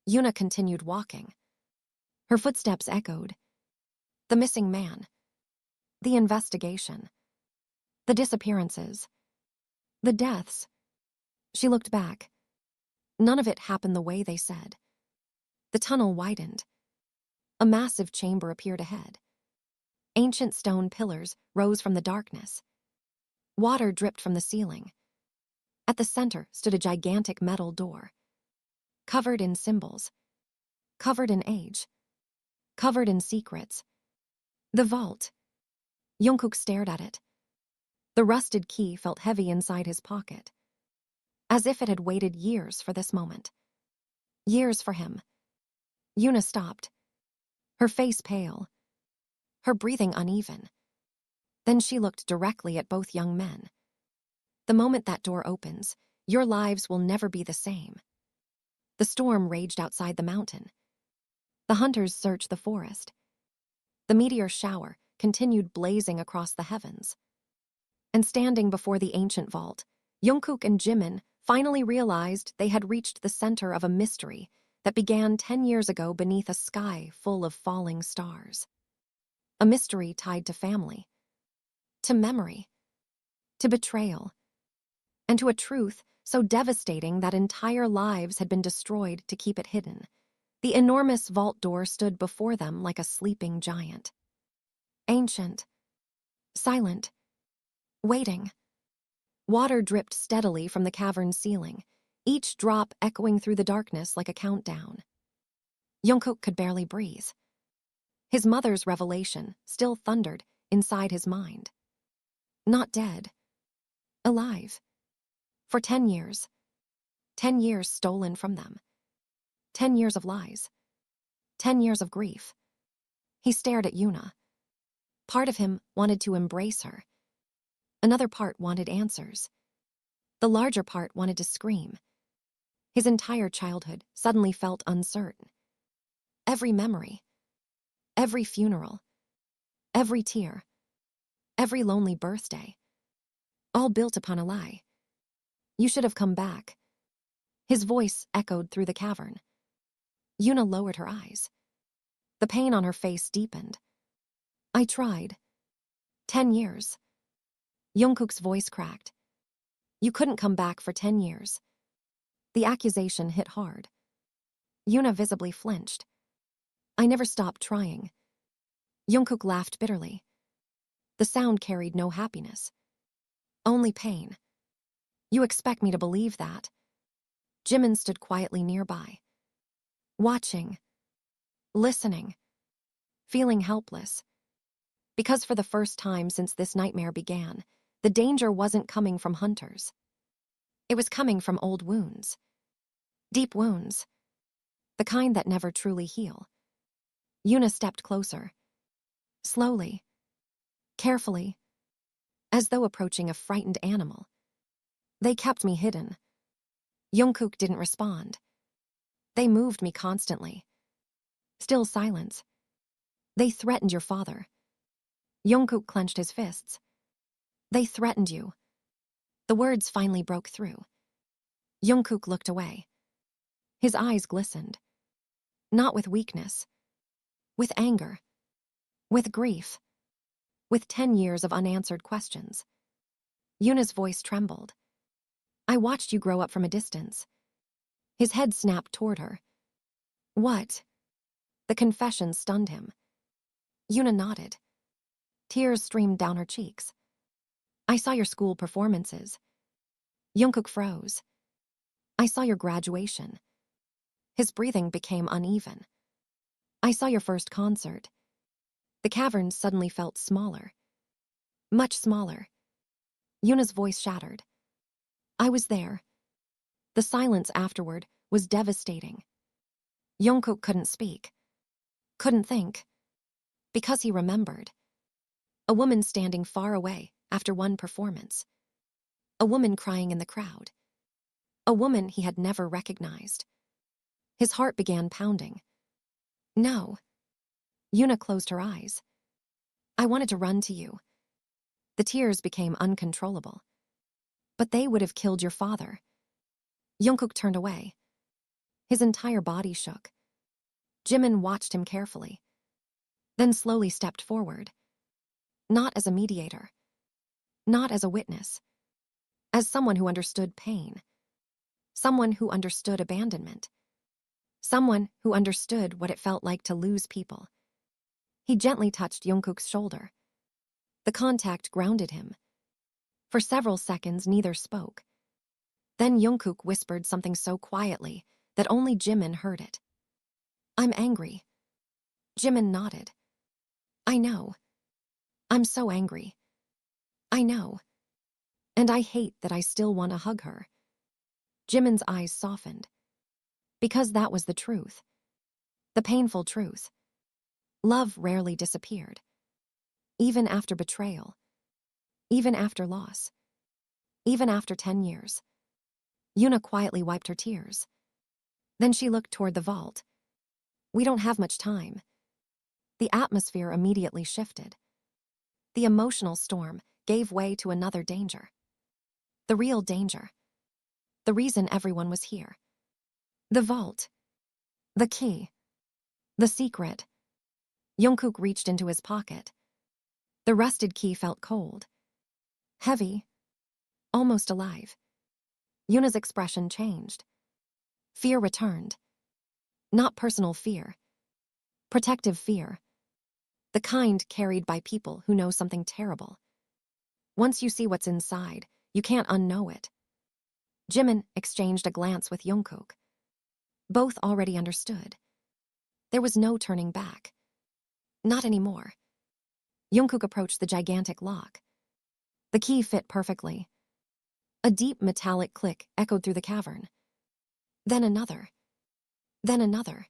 Yuna continued walking. Her footsteps echoed. The missing man. The investigation. The disappearances. The deaths. She looked back. None of it happened the way they said. The tunnel widened. A massive chamber appeared ahead. Ancient stone pillars rose from the darkness. Water dripped from the ceiling. At the center stood a gigantic metal door. Covered in symbols. Covered in age. Covered in secrets. The vault. Jungkook stared at it. The rusted key felt heavy inside his pocket. As if it had waited years for this moment. Years for him. Yuna stopped. Her face pale. Her breathing uneven. Then she looked directly at both young men. The moment that door opens, your lives will never be the same. The storm raged outside the mountain. The hunters searched the forest. The meteor shower continued blazing across the heavens. And standing before the ancient vault, Jungkook and Jimin finally realized they had reached the center of a mystery that began 10 years ago beneath a sky full of falling stars. A mystery tied to family, to memory, to betrayal, and to a truth so devastating that entire lives had been destroyed to keep it hidden. The enormous vault door stood before them like a sleeping giant. Ancient, silent, waiting. Water dripped steadily from the cavern's ceiling, each drop echoing through the darkness like a countdown. Jungkook could barely breathe. His mother's revelation still thundered inside his mind. Not dead. Alive. For 10 years. 10 years stolen from them. 10 years of lies. 10 years of grief. He stared at Yuna. Part of him wanted to embrace her. Another part wanted answers. The larger part wanted to scream. His entire childhood suddenly felt uncertain. Every memory, every funeral, every tear, every lonely birthday, all built upon a lie. You should have come back. His voice echoed through the cavern. Yuna lowered her eyes. The pain on her face deepened. I tried. 10 years. Jungkook's voice cracked. You couldn't come back for 10 years. The accusation hit hard. Yuna visibly flinched. I never stopped trying. Jungkook laughed bitterly. The sound carried no happiness. Only pain. You expect me to believe that? Jimin stood quietly nearby. Watching. Listening. Feeling helpless. Because for the first time since this nightmare began, the danger wasn't coming from hunters. It was coming from old wounds. Deep wounds. The kind that never truly heal. Yuna stepped closer. Slowly. Carefully. As though approaching a frightened animal. They kept me hidden. Jungkook didn't respond. They moved me constantly. Still silence. They threatened your father. Jungkook clenched his fists. They threatened you. The words finally broke through. Jungkook looked away. His eyes glistened. Not with weakness. With anger. With grief. With 10 years of unanswered questions. Yuna's voice trembled. I watched you grow up from a distance. His head snapped toward her. What? The confession stunned him. Yuna nodded. Tears streamed down her cheeks. I saw your school performances. Jungkook froze. I saw your graduation. His breathing became uneven. I saw your first concert. The cavern suddenly felt smaller. Much smaller. Yuna's voice shattered. I was there. The silence afterward was devastating. Jungkook couldn't speak. Couldn't think. Because he remembered. A woman standing far away after one performance. A woman crying in the crowd. A woman he had never recognized. His heart began pounding. No. Yuna closed her eyes. I wanted to run to you. The tears became uncontrollable. But they would have killed your father. Jungkook turned away. His entire body shook. Jimin watched him carefully. Then slowly stepped forward. Not as a mediator. Not as a witness. As someone who understood pain. Someone who understood abandonment. Someone who understood what it felt like to lose people. He gently touched Jungkook's shoulder. The contact grounded him. For several seconds, neither spoke. Then Jungkook whispered something so quietly that only Jimin heard it. I'm angry. Jimin nodded. I know. I'm so angry. I know. And I hate that I still want to hug her. Jimin's eyes softened. Because that was the truth. The painful truth. Love rarely disappeared. Even after betrayal. Even after loss. Even after 10 years. Yuna quietly wiped her tears. Then she looked toward the vault. We don't have much time. The atmosphere immediately shifted. The emotional storm gave way to another danger. The real danger. The reason everyone was here. The vault. The key. The secret. Jungkook reached into his pocket. The rusted key felt cold. Heavy. Almost alive. Yuna's expression changed. Fear returned. Not personal fear. Protective fear. The kind carried by people who know something terrible. Once you see what's inside, you can't unknow it. Jimin exchanged a glance with Jungkook. Both already understood. There was no turning back. Not anymore. Jungkook approached the gigantic lock. The key fit perfectly. A deep metallic click echoed through the cavern. Then another. Then another.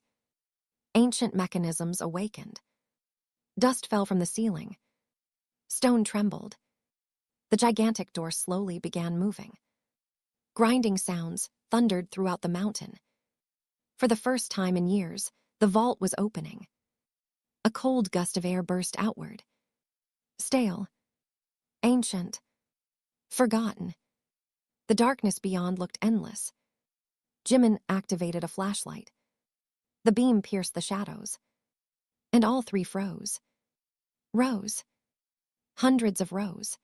Ancient mechanisms awakened. Dust fell from the ceiling. Stone trembled. The gigantic door slowly began moving. Grinding sounds thundered throughout the mountain. For the first time in years, The vault was opening. A cold gust of air burst outward. Stale. Ancient. Forgotten. The darkness beyond looked endless. Jimin activated a flashlight. The beam pierced the shadows. And all three froze. Rows. Hundreds of rows.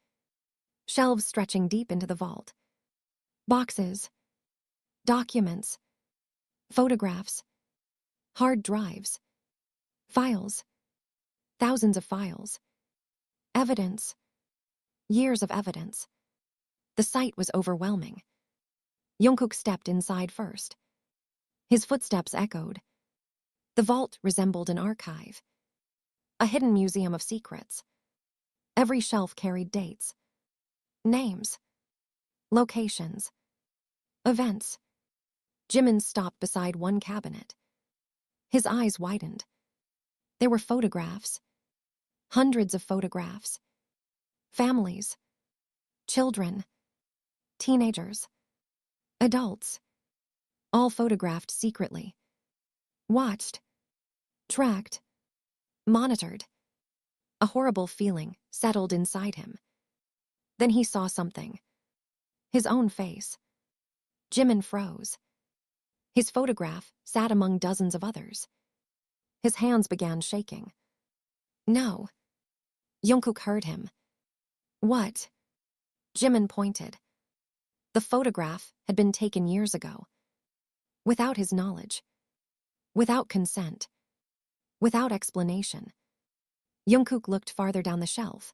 Shelves stretching deep into the vault. Boxes. Documents. Photographs. Hard drives. Files. Thousands of files. Evidence. Years of evidence. The sight was overwhelming. Jungkook stepped inside first. His footsteps echoed. The vault resembled an archive. A hidden museum of secrets. Every shelf carried dates. Names. Locations. Events. Jimin stopped beside one cabinet. His eyes widened. There were photographs. Hundreds of photographs. Families. Children. Teenagers. Adults. All photographed secretly. Watched. Tracked. Monitored. A horrible feeling settled inside him. Then he saw something. His own face. Jimin froze. His photograph sat among dozens of others. His hands began shaking. No. Jungkook heard him. What? Jimin pointed. The photograph had been taken years ago. Without his knowledge. Without consent. Without explanation. Jungkook looked farther down the shelf.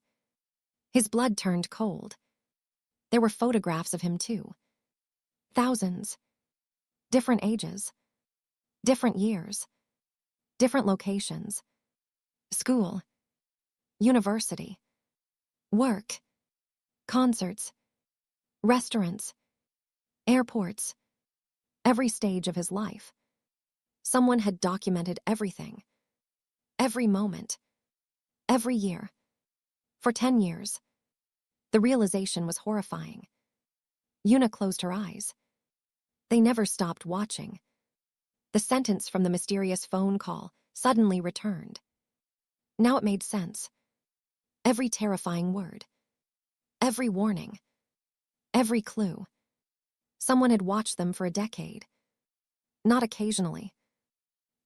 His blood turned cold. There were photographs of him too. Thousands. Different ages. Different years. Different locations. School. University. Work. Concerts. Restaurants. Airports. Every stage of his life. Someone had documented everything. Every moment. Every year. For 10 years. The realization was horrifying. Yuna closed her eyes. They never stopped watching. The sentence from the mysterious phone call suddenly returned. Now it made sense. Every terrifying word. Every warning. Every clue. Someone had watched them for a decade. Not occasionally.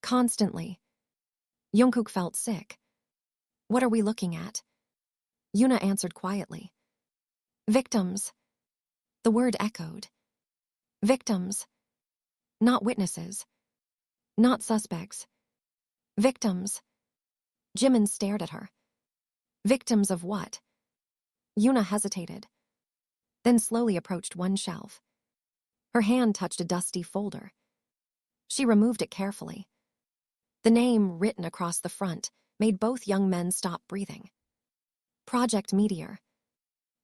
Constantly. Jungkook felt sick. What are we looking at? Yuna answered quietly. Victims. The word echoed. Victims. Not witnesses. Not suspects. Victims. Jimin stared at her. Victims of what? Yuna hesitated. Then slowly approached one shelf. Her hand touched a dusty folder. She removed it carefully. The name written across the front made both young men stop breathing. Project Meteor.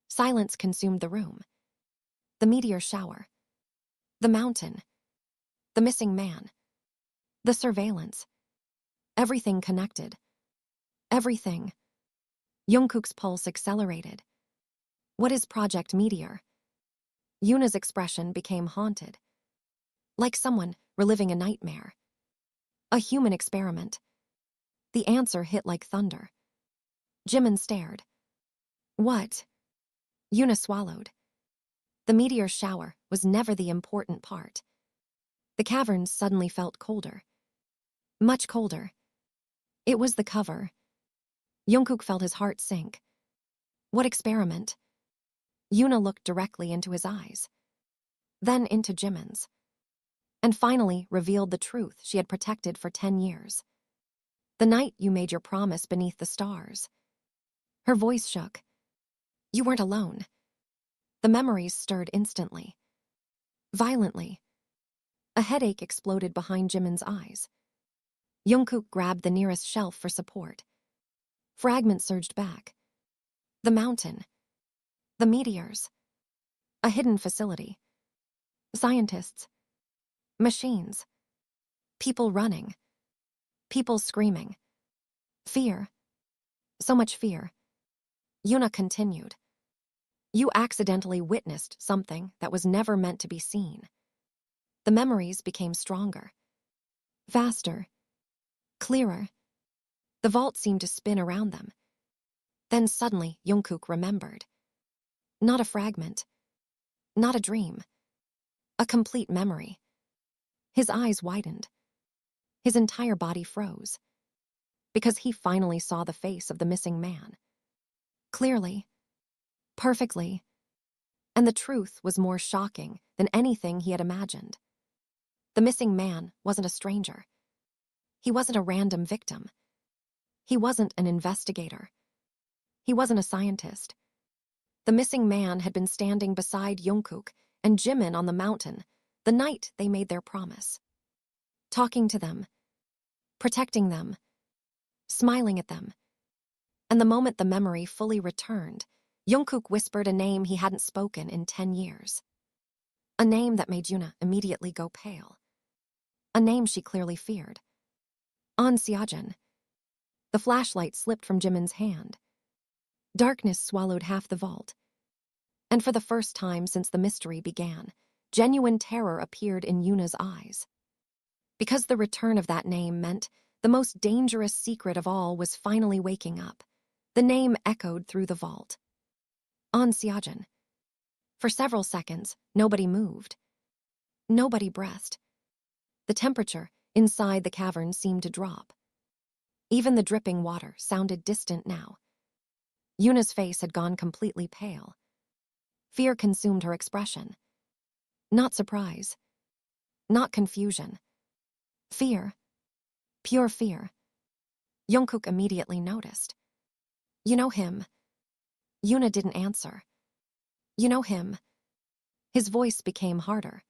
Silence consumed the room. The meteor shower. The mountain. The missing man. The surveillance. Everything connected. Everything. Jungkook's pulse accelerated. What is Project Meteor? Yuna's expression became haunted. Like someone reliving a nightmare. A human experiment. The answer hit like thunder. Jimin stared. What? Yuna swallowed. The meteor shower was never the important part. The caverns suddenly felt colder. Much colder. It was the cover. Jungkook felt his heart sink. What experiment? Yuna looked directly into his eyes. Then into Jimin's. And finally revealed the truth she had protected for 10 years. The night you made your promise beneath the stars. Her voice shook. You weren't alone. The memories stirred instantly. Violently. A headache exploded behind Jimin's eyes. Jungkook grabbed the nearest shelf for support. Fragments surged back. The mountain. The meteors. A hidden facility. Scientists. Machines. People running. People screaming. Fear. So much fear. Yuna continued. You accidentally witnessed something that was never meant to be seen. The memories became stronger. Faster. Clearer. The vault seemed to spin around them. Then suddenly, Jungkook remembered. Not a fragment. Not a dream. A complete memory. His eyes widened. His entire body froze. Because he finally saw the face of the missing man. Clearly. Perfectly. And the truth was more shocking than anything he had imagined. The missing man wasn't a stranger. He wasn't a random victim. He wasn't an investigator. He wasn't a scientist. The missing man had been standing beside Jungkook and Jimin on the mountain the night they made their promise. Talking to them. Protecting them. Smiling at them. And the moment the memory fully returned, Jungkook whispered a name he hadn't spoken in 10 years. A name that made Yuna immediately go pale. A name she clearly feared. An Seojin. The flashlight slipped from Jimin's hand. Darkness swallowed half the vault. And for the first time since the mystery began, genuine terror appeared in Yuna's eyes. Because the return of that name meant the most dangerous secret of all was finally waking up. The name echoed through the vault. An Seojin. For several seconds, nobody moved. Nobody breathed. The temperature inside the cavern seemed to drop. Even the dripping water sounded distant now. Yuna's face had gone completely pale. Fear consumed her expression. Not surprise. Not confusion. Fear. Pure fear. Jungkook immediately noticed. You know him. Yuna didn't answer. You know him. His voice became harder.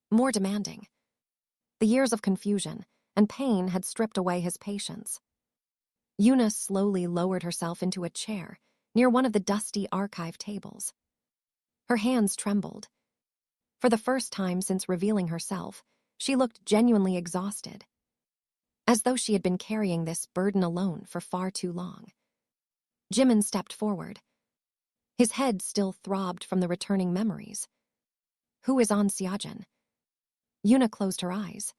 More demanding. The years of confusion and pain had stripped away his patience. Yuna slowly lowered herself into a chair near one of the dusty archive tables. Her hands trembled. For the first time since revealing herself, she looked genuinely exhausted. As though she had been carrying this burden alone for far too long. Jimin stepped forward. His head still throbbed from the returning memories. Who is An Seojin? Yuna closed her eyes.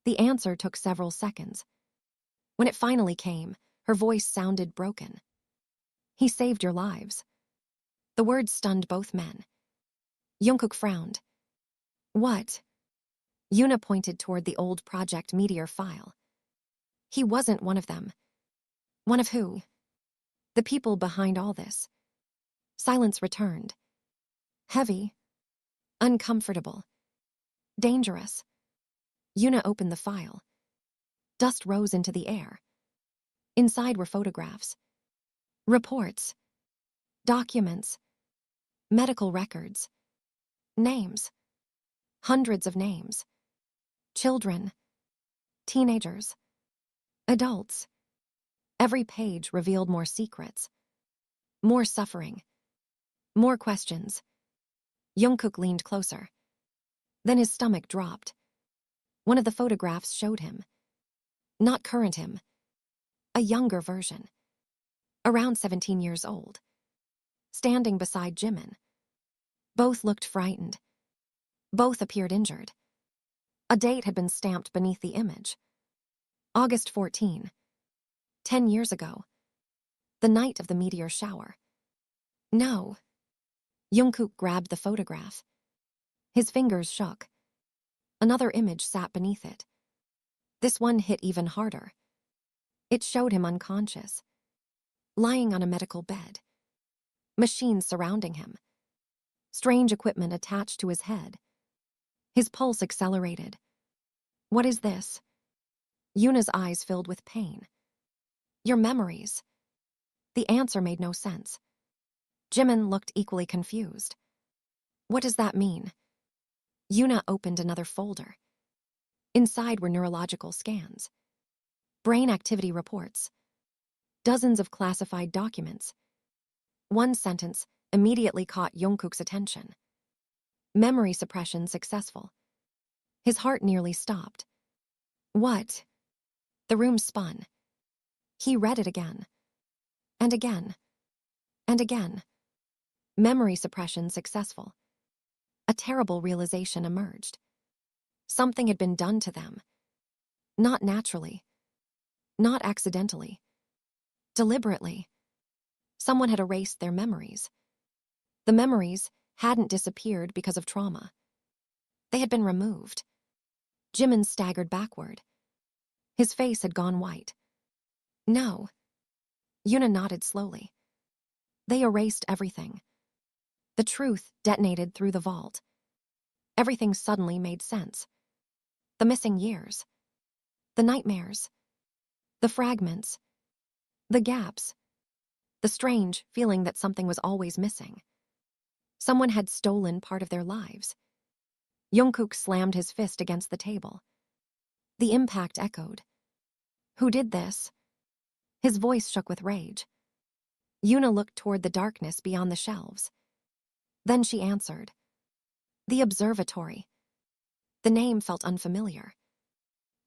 The answer took several seconds. When it finally came, her voice sounded broken. He saved your lives. The words stunned both men. Jungkook frowned. What? Yuna pointed toward the old Project Meteor file. He wasn't one of them. One of who? The people behind all this. Silence returned. Heavy. Uncomfortable. Dangerous. Yuna opened the file. Dust rose into the air. Inside were photographs. Reports. Documents. Medical records. Names. Hundreds of names. Children. Teenagers. Adults. Every page revealed more secrets. More suffering. More questions. Jungkook leaned closer. Then his stomach dropped. One of the photographs showed him. Not current him. A younger version. Around 17 years old. Standing beside Jimin. Both looked frightened. Both appeared injured. A date had been stamped beneath the image. August 14. 10 years ago. The night of the meteor shower. No. Jungkook grabbed the photograph. His fingers shook. Another image sat beneath it. This one hit even harder. It showed him unconscious. Lying on a medical bed. Machines surrounding him. Strange equipment attached to his head. His pulse accelerated. What is this? Yuna's eyes filled with pain. Your memories. The answer made no sense. Jimin looked equally confused. What does that mean? Yuna opened another folder. Inside were neurological scans. Brain activity reports. Dozens of classified documents. One sentence immediately caught Jungkook's attention. Memory suppression successful. His heart nearly stopped. What? The room spun. He read it again. And again. And again. Memory suppression successful. A terrible realization emerged. Something had been done to them. Not naturally. Not accidentally. Deliberately. Someone had erased their memories. The memories hadn't disappeared because of trauma. They had been removed. Jimin staggered backward. His face had gone white. No. Yuna nodded slowly. They erased everything. The truth detonated through the vault. Everything suddenly made sense. The missing years. The nightmares. The fragments. The gaps. The strange feeling that something was always missing. Someone had stolen part of their lives. Jungkook slammed his fist against the table. The impact echoed. Who did this? His voice shook with rage. Yuna looked toward the darkness beyond the shelves. Then she answered. The observatory. The name felt unfamiliar,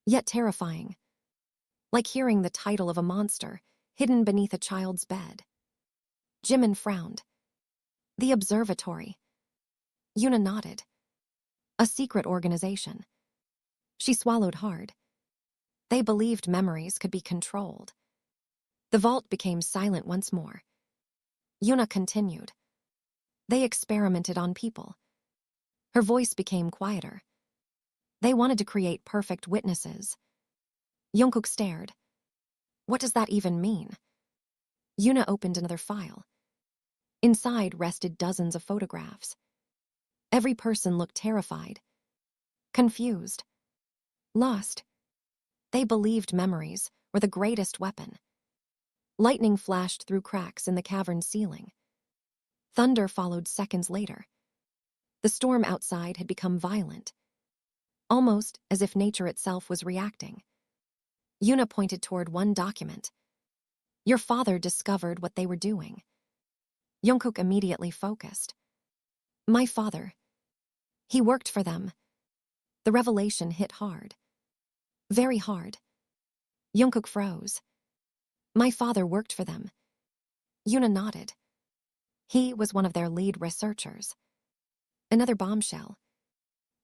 yet terrifying, like hearing the title of a monster hidden beneath a child's bed. Jimin frowned. The observatory. Yuna nodded. A secret organization. She swallowed hard. They believed memories could be controlled. The vault became silent once more. Yuna continued. They experimented on people. Her voice became quieter. They wanted to create perfect witnesses. Jungkook stared. What does that even mean? Yuna opened another file. Inside rested dozens of photographs. Every person looked terrified, confused, lost. They believed memories were the greatest weapon. Lightning flashed through cracks in the cavern's ceiling. Thunder followed seconds later. The storm outside had become violent, almost as if nature itself was reacting. Yuna pointed toward one document. Your father discovered what they were doing. Jungkook immediately focused. My father. He worked for them. The revelation hit hard. Very hard. Jungkook froze. My father worked for them. Yuna nodded. He was one of their lead researchers. Another bombshell.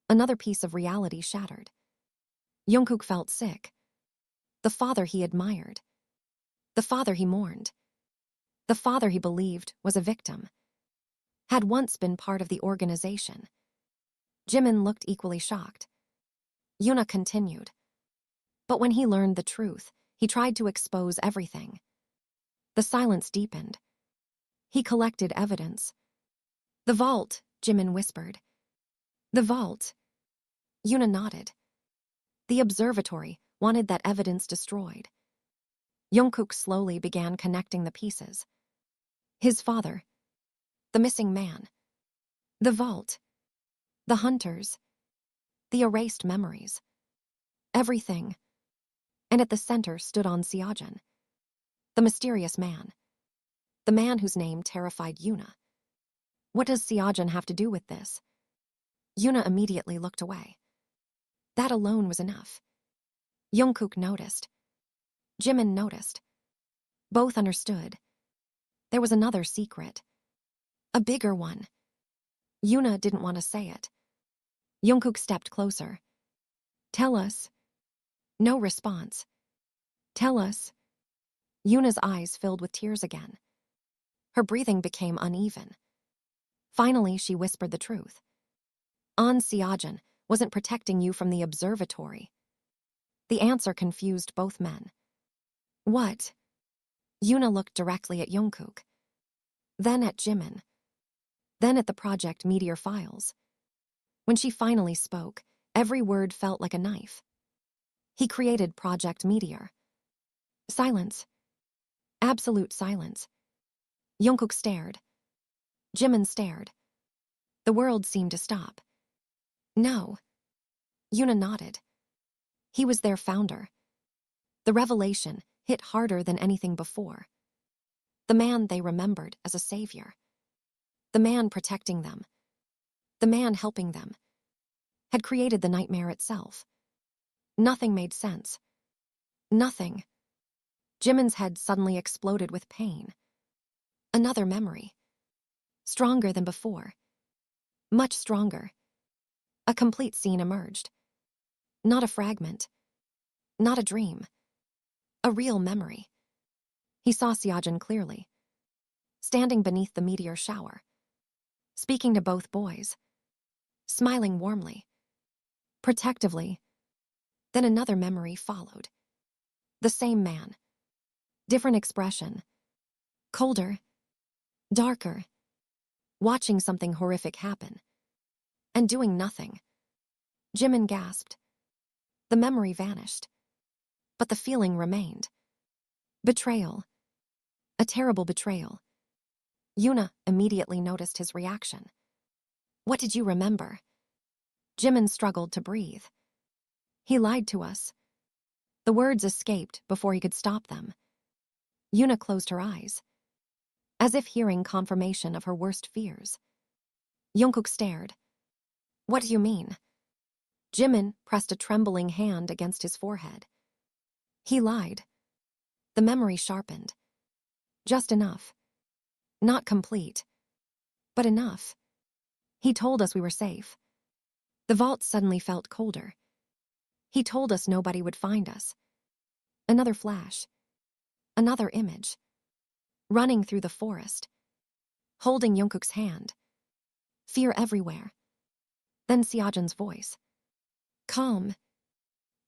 Another piece of reality shattered. Jungkook felt sick. The father he admired. The father he mourned. The father he believed was a victim. Had once been part of the organization. Jimin looked equally shocked. Yuna continued. But when he learned the truth, he tried to expose everything. The silence deepened. He collected evidence. The vault, Jimin whispered. The vault. Yuna nodded. The observatory wanted that evidence destroyed. Jungkook slowly began connecting the pieces. His father. The missing man. The vault. The hunters. The erased memories. Everything. And at the center stood On Seojin. The mysterious man. The man whose name terrified Yuna. What does Seojin have to do with this? Yuna immediately looked away. That alone was enough. Jungkook noticed. Jimin noticed. Both understood. There was another secret. A bigger one. Yuna didn't want to say it. Jungkook stepped closer. Tell us. No response. Tell us. Yuna's eyes filled with tears again. Her breathing became uneven. Finally, she whispered the truth. On Seojin wasn't protecting you from the observatory. The answer confused both men. What? Yuna looked directly at Jungkook. Then at Jimin. Then at the project Meteor files. When she finally spoke, every word felt like a knife. He created Project Meteor. Silence. Absolute silence. Jungkook stared. Jimin stared. The world seemed to stop. No. Yuna nodded. He was their founder. The revelation hit harder than anything before. The man they remembered as a savior. The man protecting them. The man helping them. Had created the nightmare itself. Nothing made sense. Nothing. Jimin's head suddenly exploded with pain. Another memory. Stronger than before. Much stronger. A complete scene emerged. Not a fragment. Not a dream. A real memory. He saw Seojin clearly, standing beneath the meteor shower, speaking to both boys, smiling warmly, protectively. Then another memory followed. The same man, different expression, colder, darker, watching something horrific happen, and doing nothing. Jimin gasped. The memory vanished, but the feeling remained. Betrayal. A terrible betrayal. Yuna immediately noticed his reaction. What did you remember? Jimin struggled to breathe. He lied to us. The words escaped before he could stop them. Yuna closed her eyes, as if hearing confirmation of her worst fears. Jungkook stared. What do you mean? Jimin pressed a trembling hand against his forehead. He lied. The memory sharpened. Just enough. Not complete, but enough. He told us we were safe. The vault suddenly felt colder. He told us nobody would find us. Another flash. Another image. Running through the forest. Holding Jungkook's hand. Fear everywhere. Then Seojin's voice. Calm.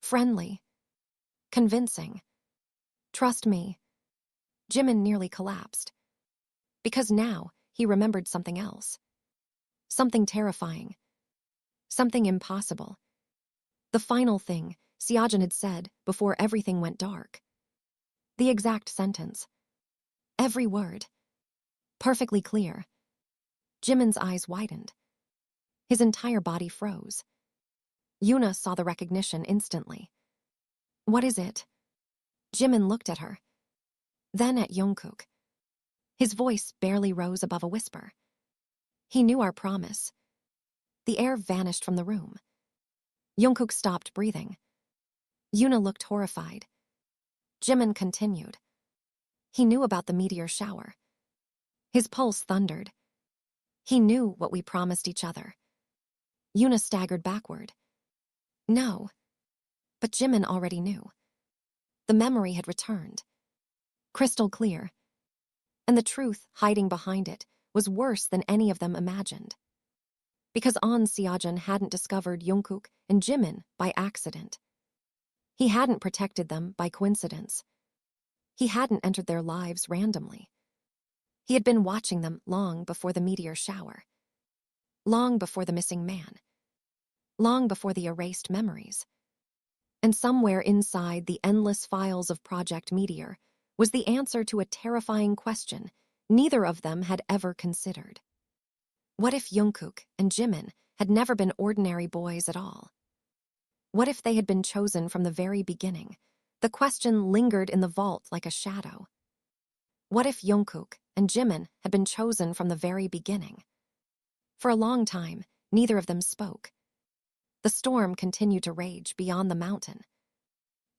Friendly. Convincing. Trust me. Jimin nearly collapsed. Because now he remembered something else. Something terrifying. Something impossible. The final thing Seojin had said before everything went dark. The exact sentence. Every word. Perfectly clear. Jimin's eyes widened. His entire body froze. Yuna saw the recognition instantly. What is it? Jimin looked at her. Then at Jungkook. His voice barely rose above a whisper. He knew our promise. The air vanished from the room. Jungkook stopped breathing. Yuna looked horrified. Jimin continued. He knew about the meteor shower. His pulse thundered. He knew what we promised each other. Yuna staggered backward. No. But Jimin already knew. The memory had returned. Crystal clear. And the truth hiding behind it was worse than any of them imagined. Because An Seojin hadn't discovered Jungkook and Jimin by accident. He hadn't protected them by coincidence. He hadn't entered their lives randomly. He had been watching them long before the meteor shower. Long before the missing man. Long before the erased memories. And somewhere inside the endless files of Project Meteor was the answer to a terrifying question neither of them had ever considered. What if Jungkook and Jimin had never been ordinary boys at all? What if they had been chosen from the very beginning? The question lingered in the vault like a shadow. What if Jungkook and Jimin had been chosen from the very beginning? For a long time, neither of them spoke. The storm continued to rage beyond the mountain.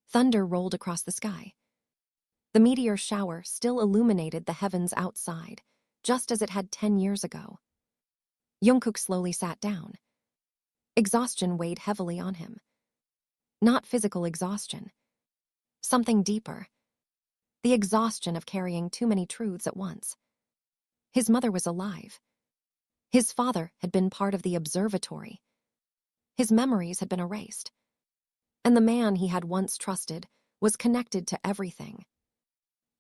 Thunder rolled across the sky. The meteor shower still illuminated the heavens outside, just as it had 10 years ago. Jungkook slowly sat down. Exhaustion weighed heavily on him. Not physical exhaustion. Something deeper. The exhaustion of carrying too many truths at once. His mother was alive. His father had been part of the observatory. His memories had been erased. And the man he had once trusted was connected to everything.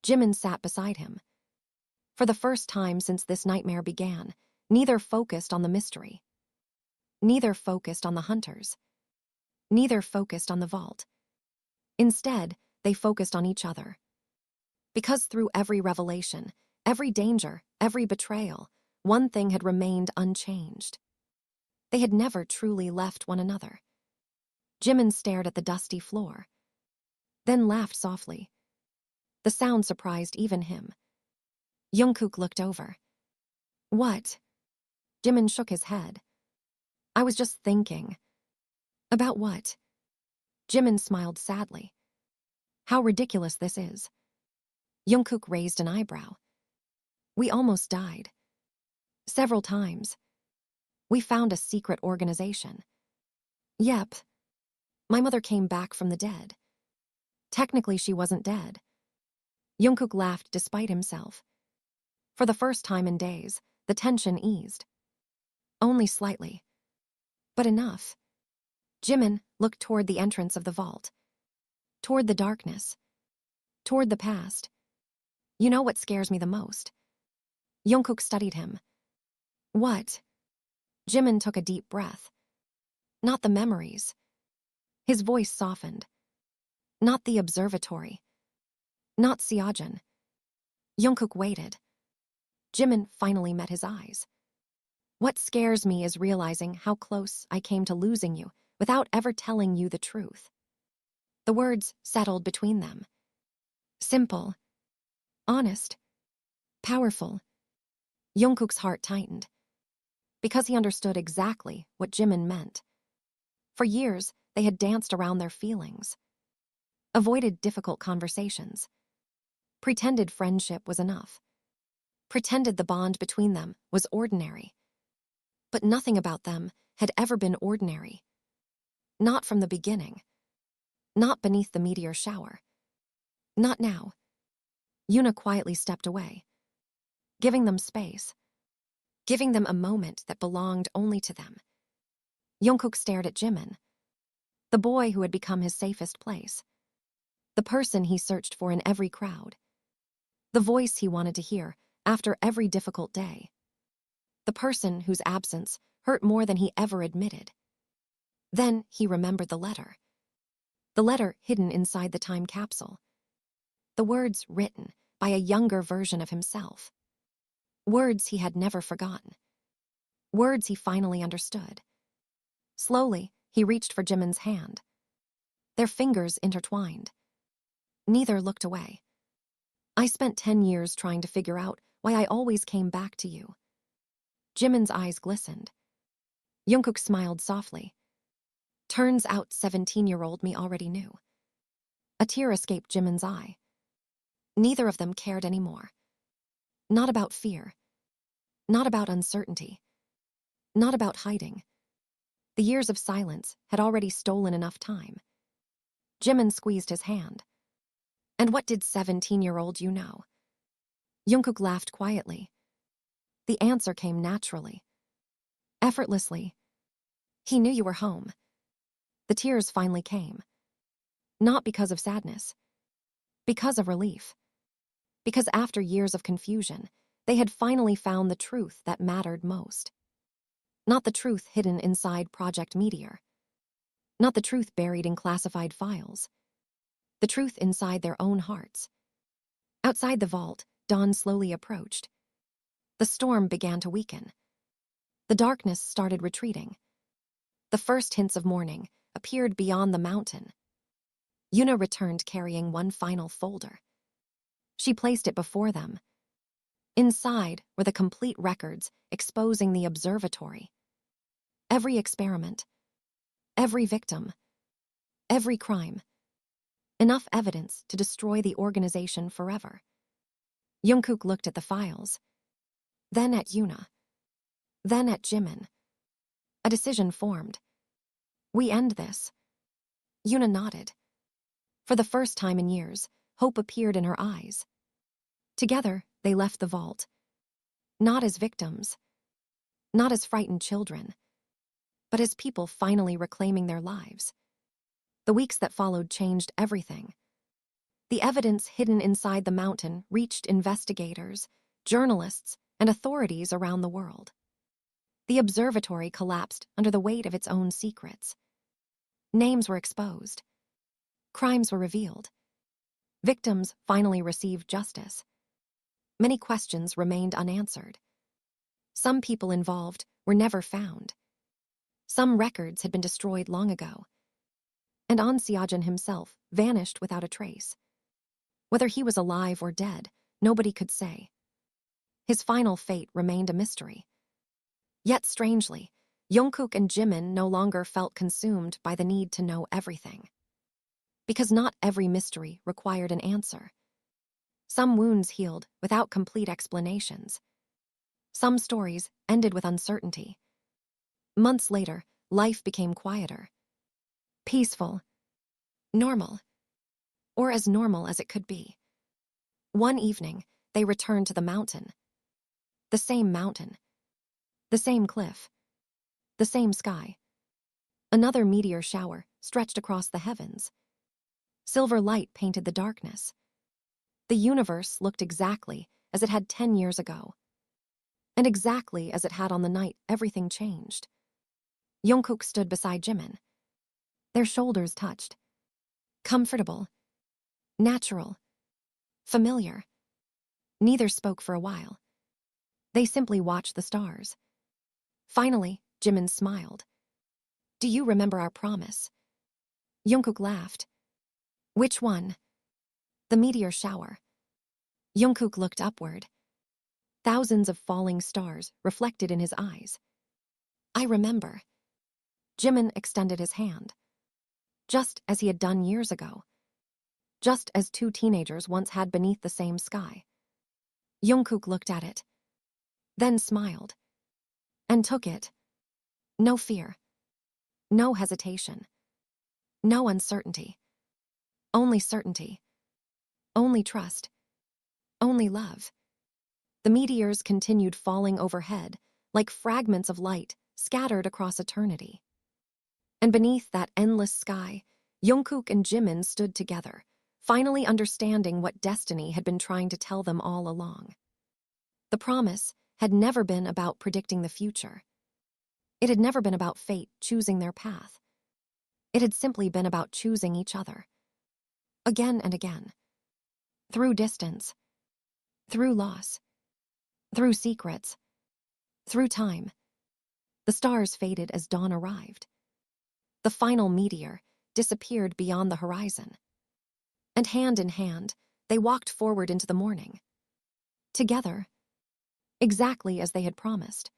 Jimin sat beside him. For the first time since this nightmare began, neither focused on the mystery. Neither focused on the hunters. Neither focused on the vault. Instead, they focused on each other. Because through every revelation, every danger, every betrayal, one thing had remained unchanged. They had never truly left one another. Jimin stared at the dusty floor, then laughed softly. The sound surprised even him. Jungkook looked over. What? Jimin shook his head. I was just thinking. About what? Jimin smiled sadly. How ridiculous this is. Jungkook raised an eyebrow. We almost died. Several times. We found a secret organization. Yep. My mother came back from the dead. Technically, she wasn't dead. Jungkook laughed despite himself. For the first time in days, the tension eased. Only slightly. But enough. Jimin looked toward the entrance of the vault. Toward the darkness. Toward the past. You know what scares me the most? Jungkook studied him. What? Jimin took a deep breath. Not the memories. His voice softened. Not the observatory. Not Seojin. Jungkook waited. Jimin finally met his eyes. What scares me is realizing how close I came to losing you without ever telling you the truth. The words settled between them. Simple. Honest. Powerful. Jungkook's heart tightened. Because he understood exactly what Jimin meant. For years, they had danced around their feelings. Avoided difficult conversations. Pretended friendship was enough. Pretended the bond between them was ordinary. But nothing about them had ever been ordinary. Not from the beginning. Not beneath the meteor shower. Not now. Yuna quietly stepped away. Giving them space. Giving them a moment that belonged only to them. Jungkook stared at Jimin. The boy who had become his safest place. The person he searched for in every crowd. The voice he wanted to hear after every difficult day. The person whose absence hurt more than he ever admitted. Then he remembered the letter. The letter hidden inside the time capsule. The words written by a younger version of himself. Words he had never forgotten. Words he finally understood. Slowly, he reached for Jimin's hand. Their fingers intertwined. Neither looked away. I spent 10 years trying to figure out why I always came back to you. Jimin's eyes glistened. Jungkook smiled softly. Turns out 17-year-old me already knew. A tear escaped Jimin's eye. Neither of them cared anymore. Not about fear. Not about uncertainty. Not about hiding. The years of silence had already stolen enough time. Jimin squeezed his hand. And what did 17-year-old you know? Jungkook laughed quietly. The answer came naturally. Effortlessly. He knew you were home. The tears finally came. Not because of sadness. Because of relief. Because after years of confusion, they had finally found the truth that mattered most. Not the truth hidden inside Project Meteor. Not the truth buried in classified files. The truth inside their own hearts. Outside the vault, dawn slowly approached. The storm began to weaken. The darkness started retreating. The first hints of morning appeared beyond the mountain. Yuna returned carrying one final folder. She placed it before them. Inside were the complete records exposing the observatory. Every experiment. Every victim. Every crime. Enough evidence to destroy the organization forever. Jungkook looked at the files. Then at Yuna. Then at Jimin. A decision formed. We end this. Yuna nodded. For the first time in years, hope appeared in her eyes. Together, they left the vault. Not as victims. Not as frightened children. But as people finally reclaiming their lives. The weeks that followed changed everything. The evidence hidden inside the mountain reached investigators, journalists, and authorities around the world. The observatory collapsed under the weight of its own secrets. Names were exposed. Crimes were revealed. Victims finally received justice. Many questions remained unanswered. Some people involved were never found. Some records had been destroyed long ago. And An Seojin himself vanished without a trace. Whether he was alive or dead, nobody could say. His final fate remained a mystery. Yet strangely, Jungkook and Jimin no longer felt consumed by the need to know everything. Because not every mystery required an answer. Some wounds healed without complete explanations. Some stories ended with uncertainty. Months later, life became quieter. Peaceful. Normal. or as normal as it could be. One evening, they returned to the mountain. The same mountain. The same cliff. The same sky. Another meteor shower stretched across the heavens. Silver light painted the darkness. The universe looked exactly as it had 10 years ago. And exactly as it had on the night everything changed. Jungkook stood beside Jimin. Their shoulders touched. Comfortable. Natural. Familiar. Neither spoke for a while. They simply watched the stars. Finally, Jimin smiled. Do you remember our promise? Jungkook laughed. Which one? The meteor shower. Jungkook looked upward. Thousands of falling stars reflected in his eyes. I remember. Jimin extended his hand. Just as he had done years ago. Just as two teenagers once had beneath the same sky. Jungkook looked at it. Then smiled. And took it. No fear. No hesitation. No uncertainty. Only certainty. Only trust. Only love. The meteors continued falling overhead, like fragments of light scattered across eternity. And beneath that endless sky, Jungkook and Jimin stood together, finally understanding what destiny had been trying to tell them all along. The promise had never been about predicting the future. It had never been about fate choosing their path. It had simply been about choosing each other. Again and again. Through distance. Through loss. Through secrets. Through time. The stars faded as dawn arrived. The final meteor disappeared beyond the horizon. And hand in hand, they walked forward into the morning. Together. Exactly as they had promised.